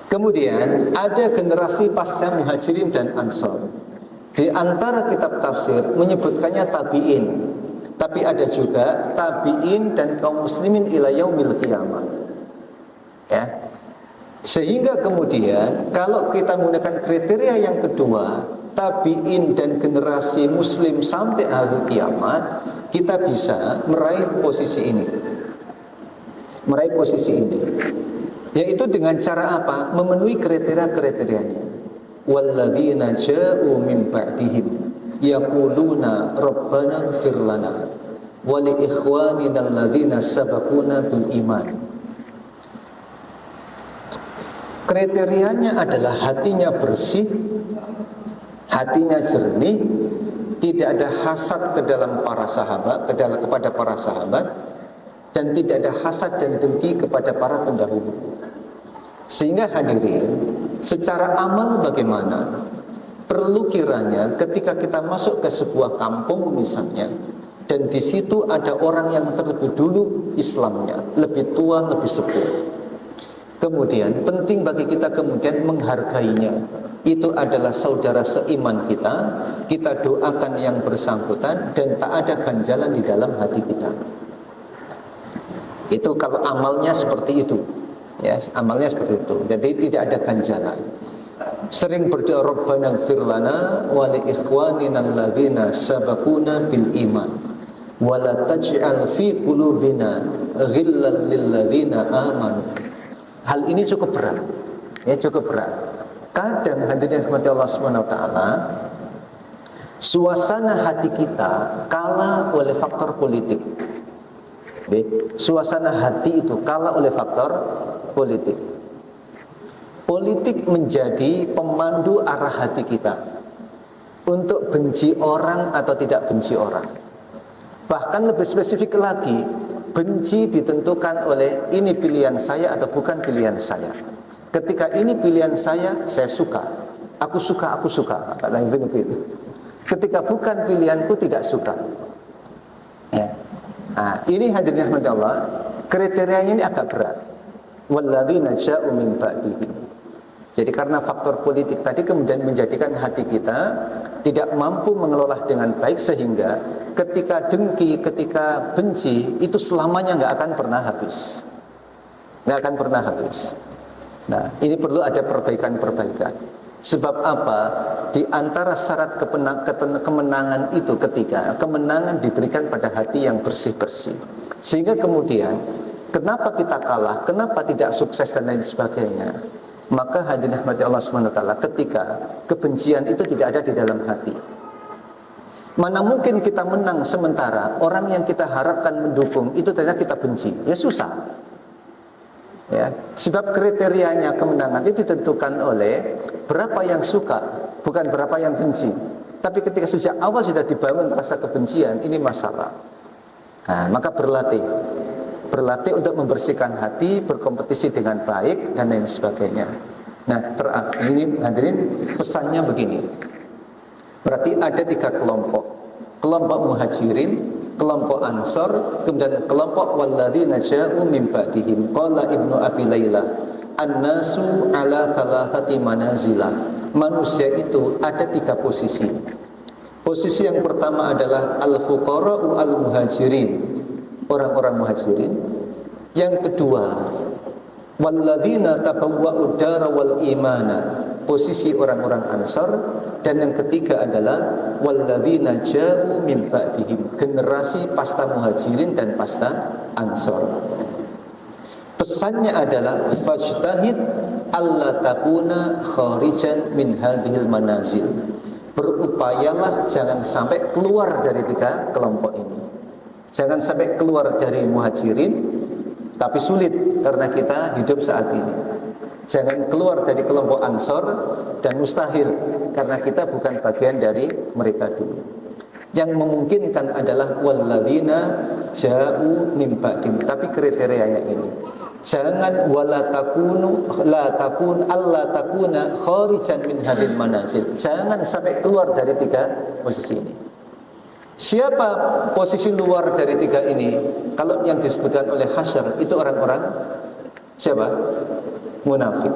Kemudian ada generasi pasca Muhajirin dan Ansar. Di antara kitab tafsir menyebutkannya tabi'in, tapi ada juga tabi'in dan kaum muslimin ila yaumil qiyamah. Ya. Sehingga kemudian kalau kita menggunakan kriteria yang kedua, tabi'in dan generasi muslim sampai akhir kiamat, kita bisa meraih posisi ini. Meraih posisi ini. Yaitu dengan cara apa? Memenuhi kriteria-kriterianya. Walladzina ja'u min ba'dihim yaquluna rabbana ighfir lana wa li ikhwanina alladzina sabaquna bil iman. Kriterianya adalah hatinya bersih, hatinya jernih, tidak ada hasad ke dalam para sahabat, kepada para sahabat, dan tidak ada hasad dan dengki kepada para pendahulu. Sehingga hadirin, secara amal bagaimana? Perlu kiranya ketika kita masuk ke sebuah kampung misalnya, dan di situ ada orang yang terlebih dulu Islamnya, lebih tua, lebih sepuh. Kemudian penting bagi kita kemudian menghargainya. Itu adalah saudara seiman kita. Kita doakan yang bersangkutan dan tak ada ganjalan di dalam hati kita. Itu kalau amalnya seperti itu. Ya, amalnya seperti itu. Jadi tidak ada ganjaran. Sering berdoa Rabbana ighfir lana wa li ikhwanina alladzina sabaquna bil iman wa la taj'al fi qulubina ghillan lil ladzina amanu. Hal ini cukup berat. Ya, cukup berat. Kadang hadirin rahmati Allah Subhanahu wa taala, suasana hati kita kalah oleh faktor politik. Suasana hati itu kalah oleh faktor politik. Politik menjadi pemandu arah hati kita untuk benci orang atau tidak benci orang. Bahkan lebih spesifik lagi, benci ditentukan oleh ini pilihan saya atau bukan pilihan saya. Ketika ini pilihan saya suka. Aku suka, kata Ibnu Qayyim. Ketika bukan pilihanku, tidak suka. Ya. Nah, ini hadirin rahmatullah, kriterianya ini agak berat. Walladzina ja'u min ba'dihim. Jadi karena faktor politik tadi kemudian menjadikan hati kita tidak mampu mengelola dengan baik, sehingga ketika dengki, ketika benci itu selamanya nggak akan pernah habis. Nggak akan pernah habis. Nah, ini perlu ada perbaikan-perbaikan. Sebab apa? Di antara syarat kemenangan itu ketika kemenangan diberikan pada hati yang bersih-bersih. Sehingga kemudian kenapa kita kalah, kenapa tidak sukses dan lain sebagainya. Maka hadirin rahmati Allah Subhanahu wa taala, ketika kebencian itu tidak ada di dalam hati. Mana mungkin kita menang sementara orang yang kita harapkan mendukung itu ternyata kita benci. Ya susah. Ya, sebab kriterianya kemenangan itu ditentukan oleh berapa yang suka, bukan berapa yang benci. Tapi ketika sejak awal sudah dibangun rasa kebencian, ini masalah. Nah, maka berlatih untuk membersihkan hati, berkompetisi dengan baik dan lain sebagainya. Nah, terakhir ini hadirin pesannya begini. Berarti ada 3 kelompok. Kelompok muhajirin, kelompok ansor, kemudian kelompok walladzina ja'u min ba'dihim. Qala Ibnu Abi Laila, an-nasu ala thalathati manazila. Manusia itu ada 3 posisi. Posisi yang pertama adalah al-fuqara'u al-muhajirin, orang-orang muhajirin. Yang kedua, walladzina tabawwa'ud dara wal imana, posisi orang-orang ansor. Dan yang ketiga adalah walladzina ja'u min ba'dihim, generasi pasca muhajirin dan pasca ansor. Pesannya adalah fajtahid alla takuna kharijan min hadhil manazil. Berupayalah jangan sampai keluar dari 3 kelompok ini. Jangan sampai keluar dari muhajirin, tapi sulit karena kita hidup saat ini. Jangan keluar dari kelompok ansor, dan mustahil karena kita bukan bagian dari mereka dulu. Yang memungkinkan adalah walladzina ja'u min ba'dihim, tapi kriterianya ini. Jangan wala takunu la takun alla takuna kharijan min hadil manazil. Jangan sampai keluar dari 3 posisi ini. Siapa posisi luar dari 3 ini? Kalau yang disebutkan oleh Hasyar itu orang-orang siapa? Munafik.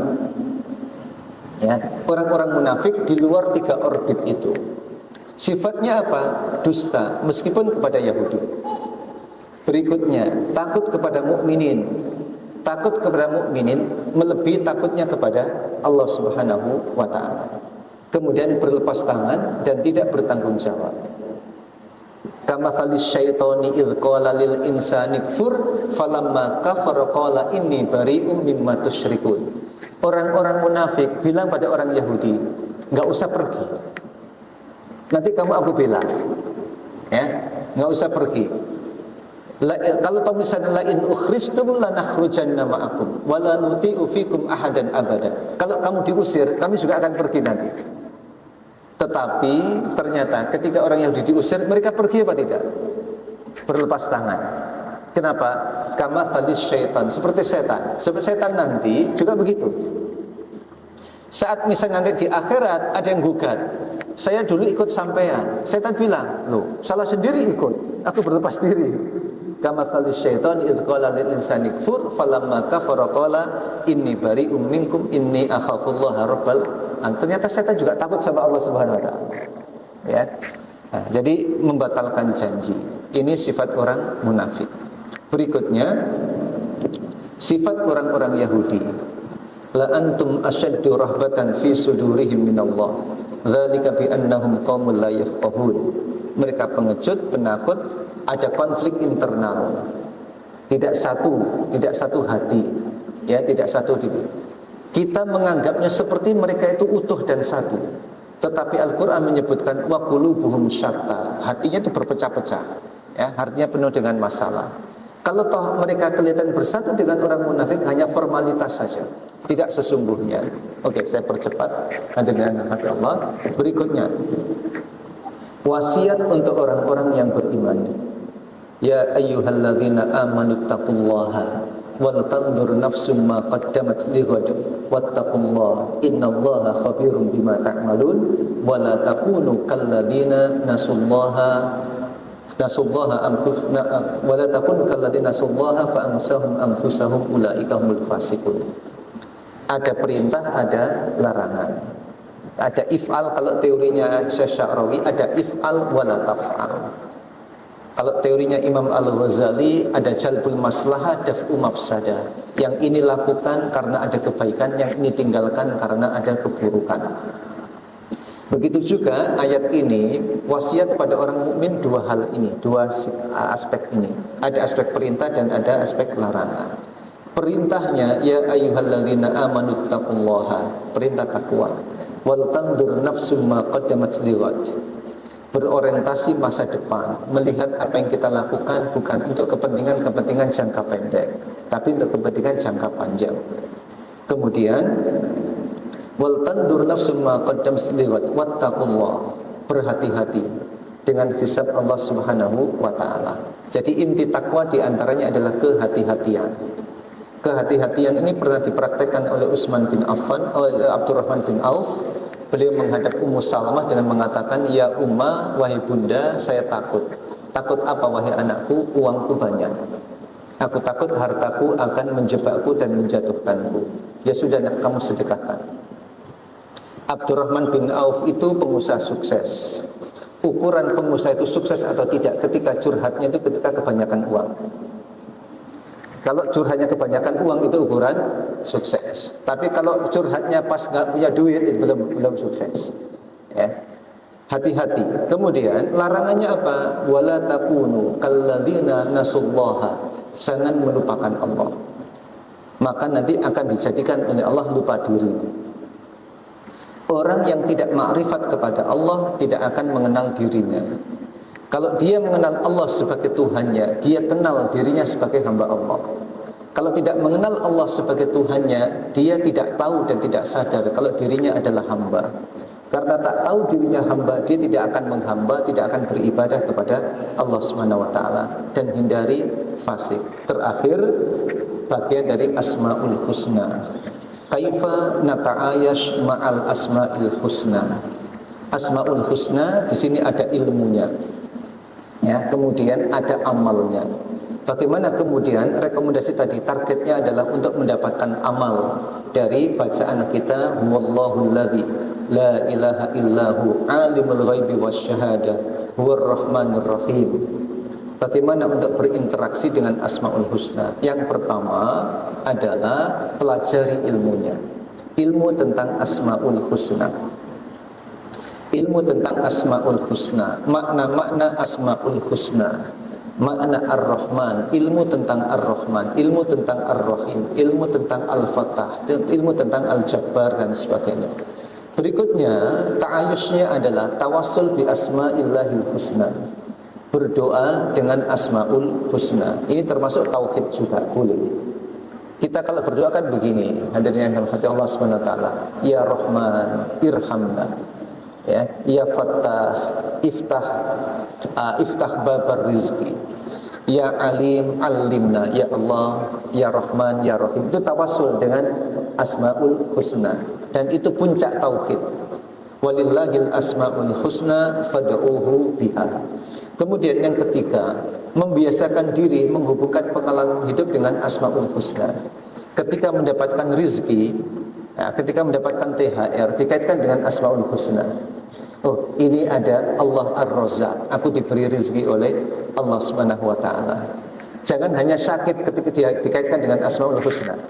Ya, orang-orang munafik di luar 3 orbit itu. Sifatnya apa? Dusta, meskipun kepada Yahudi. Berikutnya, takut kepada mukminin. Takut kepada mukminin melebihi takutnya kepada Allah Subhanahu wa taala. Kemudian berlepas tangan dan tidak bertanggung jawab. Kamathalis syaitani idz qala lil insani kfur falamma kafara qala inni bari'um mimma tusyrikun. Orang-orang munafik bilang pada orang Yahudi, enggak usah pergi. Nanti kamu aku bela. Ya, enggak usah pergi. Kalau tahu misalnya la in ukhrijtum lanakhrujanna ma'akum wa la nuti'u fikum ahadan abada. Kalau kamu diusir, kami juga akan pergi nanti. Tetapi ternyata ketika orang Yahudi diusir, mereka pergi apa tidak? Berlepas tangan. Kenapa? Kama thalis syaitan, seperti setan. Sebab setan nanti juga begitu. Saat misalnya nanti di akhirat ada yang gugat, saya dulu ikut sampean. Setan bilang, loh, salah sendiri ikut, aku berlepas diri. Kama thalis syaitan idz qala lil insani kfur falamma kafara qala inni bari'um minkum inni akhafullaha rabbal alamin. Ternyata setan juga takut sama Allah Subhanahu wa taala. Ya. Nah, jadi membatalkan janji. Ini sifat orang munafik. Berikutnya sifat orang-orang Yahudi. La antum asyaddu rahbatan fi sudurihim minallah. Dzalika bi annahum qaumul la yafqahun. Mereka pengecut, penakut, ada konflik internal. Tidak satu hati. Ya, tidak satu diri. Kita menganggapnya seperti mereka itu utuh dan satu. Tetapi Al-Qur'an menyebutkan wa qulubuhum syatta. Hatinya itu berpecah-pecah. Ya, hatinya penuh dengan masalah. Kalau toh mereka kelihatan bersatu dengan orang munafik hanya formalitas saja, tidak sesungguhnya. Oke, saya percepat nanti dengan hati Allah. Berikutnya, wasiat untuk orang-orang yang beriman. Ya ayyuhalladzina amanu taqullaha wal tandur nafsum ma qaddamat lighad wattaqullaha innallaha khabirum bima ta'malun wa la takunu kalladzina nasullaha anfusna wa la takunu kalladzina nasullaha fa ansahum anfusahum ulaika humul fasiqun. Ada perintah, ada larangan. Ada if'al, kalau teorinya Sya'rawi ada if'al wa la taf'al. Kalau teorinya Imam Al-Ghazali ada jalbul maslahah daf'u mafsadah. Yang ini lakukan karena ada kebaikan, yang ini tinggalkan karena ada keburukan. Begitu juga ayat ini wasiat kepada orang mukmin dua hal ini, dua aspek ini. Ada aspek perintah dan ada aspek larangan. Perintahnya ya ayyuhalladzina amanu taqullaha, perintah takwa. Wal tandur nafsum ma qaddamat lighad. Berorientasi masa depan, melihat apa yang kita lakukan bukan untuk kepentingan jangka pendek, tapi untuk kepentingan jangka panjang. Kemudian wal tandur nafsum ma qaddamat lighad wattaqullah, berhati-hati. dengan hisab Allah Subhanahu wa taala. Jadi inti takwa di antaranya adalah kehati-hatian. Kehati-hatian ini pernah dipraktekkan oleh Utsman bin Affan, oleh Abdurrahman bin Auf. Beliau menghadap Ummu Salamah dengan mengatakan, "Ya Umma, wahai bunda, saya takut. Takut apa wahai anakku? Uangku banyak. Aku takut hartaku akan menjebakku dan menjatuhkanku. Ya sudah, nak, kamu sedekahkan." Abdurrahman bin Auf itu pengusaha sukses. Ukuran pengusaha itu sukses atau tidak ketika curhatnya itu ketika kebanyakan uang. Kalau curhatnya kebanyakan uang itu ukuran sukses. Tapi kalau curhatnya pas nggak punya duit itu belum sukses. Ya. Hati-hati. Kemudian larangannya apa? Wala takunu kalladzina nasullaha. Jangan melupakan Allah. Maka nanti akan dijadikan oleh Allah lupa diri. Orang yang tidak makrifat kepada Allah tidak akan mengenal dirinya. Kalau dia mengenal Allah sebagai Tuhannya, dia kenal dirinya sebagai hamba Allah. Kalau tidak mengenal Allah sebagai Tuhannya, dia tidak tahu dan tidak sadar kalau dirinya adalah hamba. Karena tak tahu dirinya hamba, dia tidak akan menghamba, tidak akan beribadah kepada Allah Subhanahu wa taala, dan hindari fasik. Terakhir, bagian dari Asmaul Husna. Kaifa nata'ayash ma'al asma'il husna. Asmaul Husna di sini ada ilmunya. Ya, kemudian ada amalnya. Bagaimana kemudian rekomendasi tadi, targetnya adalah untuk mendapatkan amal dari bacaan kita, Huwallahul ladzi la ilaha illahu alimul ghaibi wasyahadah huwar rahmanur rahim. Bagaimana untuk berinteraksi dengan Asmaul Husna? Yang pertama adalah pelajari ilmunya. Ilmu tentang Asmaul Husna. Ilmu tentang Asmaul Husna, makna-makna Asmaul Husna, makna Ar-Rahman, ilmu tentang Ar-Rahman, ilmu tentang Ar-Rahim, ilmu tentang Al-Fatah, ilmu tentang Al-Jabbar dan sebagainya. Berikutnya, ta'ayusnya adalah tawassul bi asma'illahil husna. Berdoa dengan Asmaul Husna. Ini termasuk tauhid juga, boleh. Kita kalau berdoa kan begini, hadirin yang dirahmati Allah Subhanahu wa taala, ya Rahman, irhamna. Ya Fattah, iftah babar rizki. Ya Alim, alimna. Ya Allah, ya Rahman, ya Rahim. Itu tawassul dengan Asmaul Husna, dan itu puncak tauhid. Walillahil asmaul husna fad'uhu biha. Kemudian yang ketiga, membiasakan diri menghubungkan pengalaman hidup dengan Asmaul Husna. Ketika mendapatkan rizki, ketika mendapatkan THR, dikaitkan dengan Asmaul Husna. Oh, ini ada Allah Ar-Razzaq. Aku diberi rizki oleh Allah Subhanahu wa taala. Jangan hanya sakit ketika dikaitkan dengan Asmaul Husna.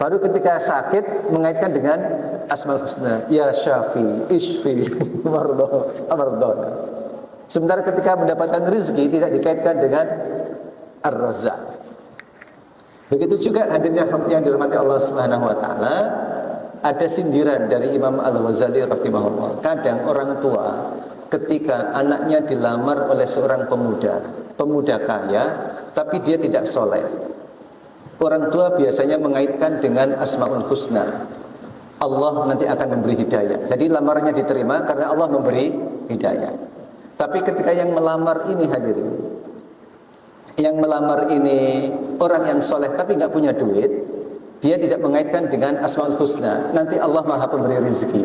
Baru ketika sakit mengaitkan dengan Asmaul Husna. Ya Syafi, Ishfi, Mardona. Sementara ketika mendapatkan rezeki tidak dikaitkan dengan Ar-Razzaq. Begitu juga hadirnya yang dirahmati Allah Subhanahu wa taala, ada sindiran dari Imam Al-Ghazali rahimahullah. Kadang orang tua ketika anaknya dilamar oleh seorang pemuda kaya, tapi dia tidak soleh. Orang tua biasanya mengaitkan dengan Asmaul Husna. Allah nanti akan memberi hidayah. Jadi lamarannya diterima karena Allah memberi hidayah. Tapi ketika yang melamar ini hadirin, yang melamar ini orang yang soleh tapi nggak punya duit, dia tidak mengaitkan dengan Asmaul Husna. Nanti Allah Maha Pemberi rezeki.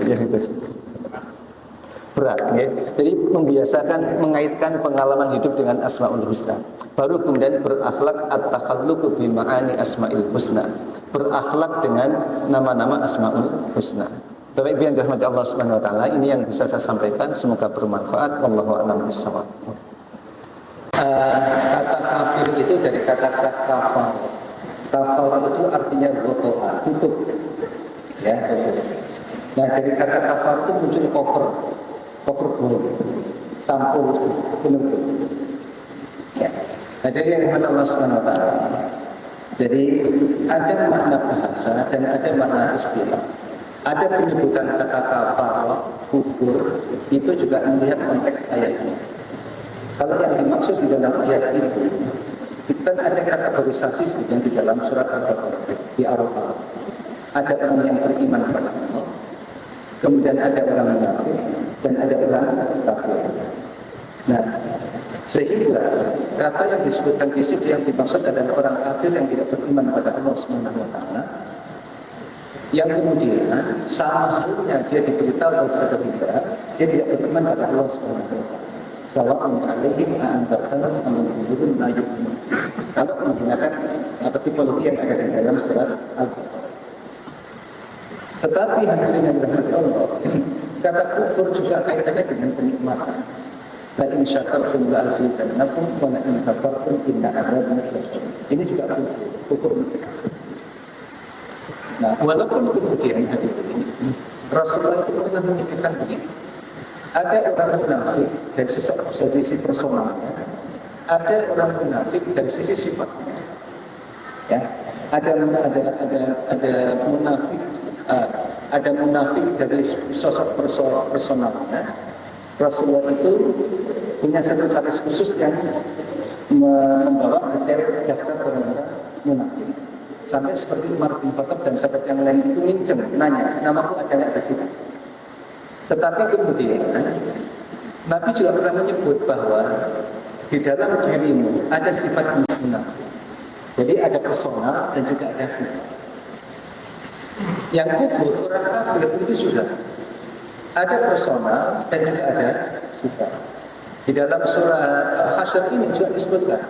Berat, ya. Jadi membiasakan mengaitkan pengalaman hidup dengan Asmaul Husna. Baru kemudian berakhlak at-takhalluq bi ma'ani Asmaul Husna. Berakhlak dengan nama-nama Asmaul Husna. Bapak Ibu yang dirahmati Allah Subhanahu wa taala, ini yang bisa saya sampaikan, semoga bermanfaat. Wallahu a'lam bishawab. Kata kafir itu dari kata kafar. Kafar itu artinya gotoan, tutup. Ya, tutup. Nah, dari kata kafar itu muncul cover buruk, sampul penutup. Ya. Nah, jadi yang dirahmati Allah Subhanahu wa taala. Jadi ada makna bahasa dan ada makna istilah. Ada penyebutan kata kafar, kufur, itu juga melihat konteks ayat ini. Kalau yang dimaksud di dalam ayat itu, kita ada kategorisasi seperti di dalam surat Al-Baqarah di Al-Baqarah. Ada orang yang beriman kepada Allah, kemudian ada orang munafik dan ada orang kafir. Nah, sehingga kata yang disebutkan di situ yang dimaksud adalah orang kafir yang tidak beriman pada Allah Subhanahu wa taala, yang kemudian sama halnya dia diberitahu atau tidak, dia tidak beriman pada Allah Subhanahu wa taala. Sawa'un 'alaihim a'anzartahum am lam tunzirhum la yu'minun. Kalau menggunakan tipologi yang ada di dalam surat Al-Baqarah. Tetapi hadirin yang dirahmati Allah, kata kufur juga kaitannya dengan kenikmatan. La in syakartum la azidannakum wa la in kafartum inna 'adzabi lasyadid. Ini juga kufur nikmat. Nah, walaupun kemudian hadirin Rasulullah itu pernah menyebutkan begini. Ada orang munafik dari sisi personalnya, ada orang munafik dari sisi sifatnya. Ya, ada munafik, ada munafik dari sosok personalnya. Rasulullah itu punya sekretaris khusus yang membawa daftar orang-orang munafik. Sampai seperti Umar bin Khattab dan sahabat yang lain itu nginceng, nanya, namaku ada nggak di sini? Tetapi kemudian Nabi juga pernah menyebut bahwa di dalam dirimu ada sifat munafik. Jadi ada personal dan juga ada sifat. Yang kufur, orang kafir itu sudah ada personal dan juga ada sifat. Di dalam surah Al-Hasyr ini juga disebutkan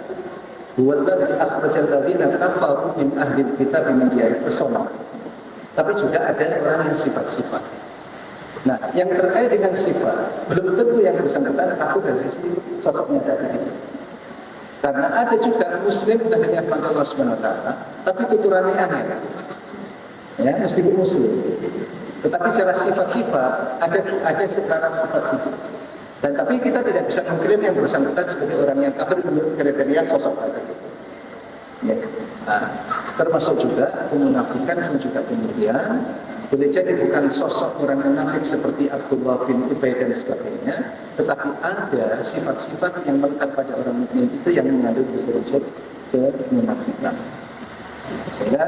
huwallazi akhrajal ladzina kafaru min ahli kitab min diyarihim personal. Tapi juga ada orang yang sifat-sifat. Nah, yang terkait dengan sifat belum tentu yang bersangkutan kafir dari sisi sosoknya tadi. Karena ada juga muslim dengan pada Allah Subhanahu wa taala, tapi tuturannya aneh. Ya, meskipun muslim. Tetapi secara sifat-sifat ada sekarang sifat-sifat. Dan tapi kita tidak bisa mengklaim yang bersangkutan sebagai orang yang kafir menurut kriteria sosok tadi. Ya. Nah, termasuk juga kemunafikan dan juga kemudian boleh jadi bukan sosok orang munafik seperti Abdullah bin Ubay dan sebagainya, tetapi ada sifat-sifat yang melekat pada orang mukmin itu yang mengandung unsur-unsur kemunafikan. Sehingga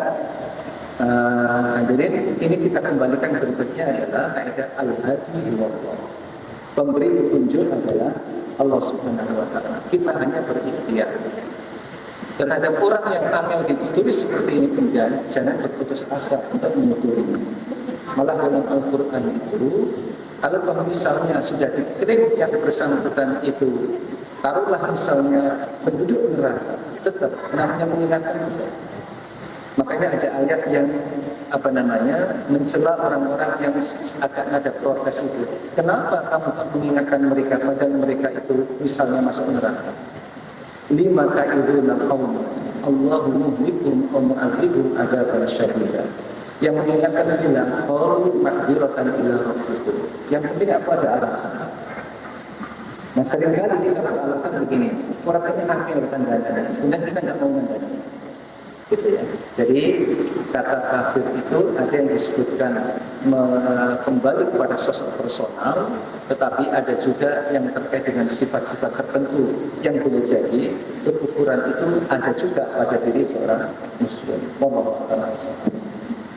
hadirin, ini kita kembalikan berikutnya adalah kaidah al-hadi ilallah. Pemberi petunjuk adalah Allah Subhanahu wa taala. Kita hanya berikhtiar. Terhadap orang yang angel dituturi seperti ini kemudian jangan berputus asa untuk menuturinya. Malah dalam Al-Quran itu, kalau misalnya sudah diklaim yang bersangkutan itu, taruhlah misalnya penduduk neraka, tetap namanya mengingatkan kita. Makanya ada ayat yang mencela orang-orang yang akan ada protes itu. Kenapa kamu tak mengingatkan mereka padahal mereka itu misalnya masuk neraka? Lima ta'iduna qawm Allahu muhlikum aw mu'adzibum adzaban syadida. Yang mengingatkan bilang qalu ma'dziratan ila rabbikum. Yang penting apa ada alasan. Nah, seringkali kita beralasan begini, orang ini angel tandanya, kemudian kita nggak mau tandanya. Gitu ya. Jadi kata kafir itu ada yang disebutkan kembali kepada sosok personal, tetapi ada juga yang terkait dengan sifat-sifat tertentu yang boleh jadi kekufuran itu ada juga pada diri seorang muslim. Mohon maaf.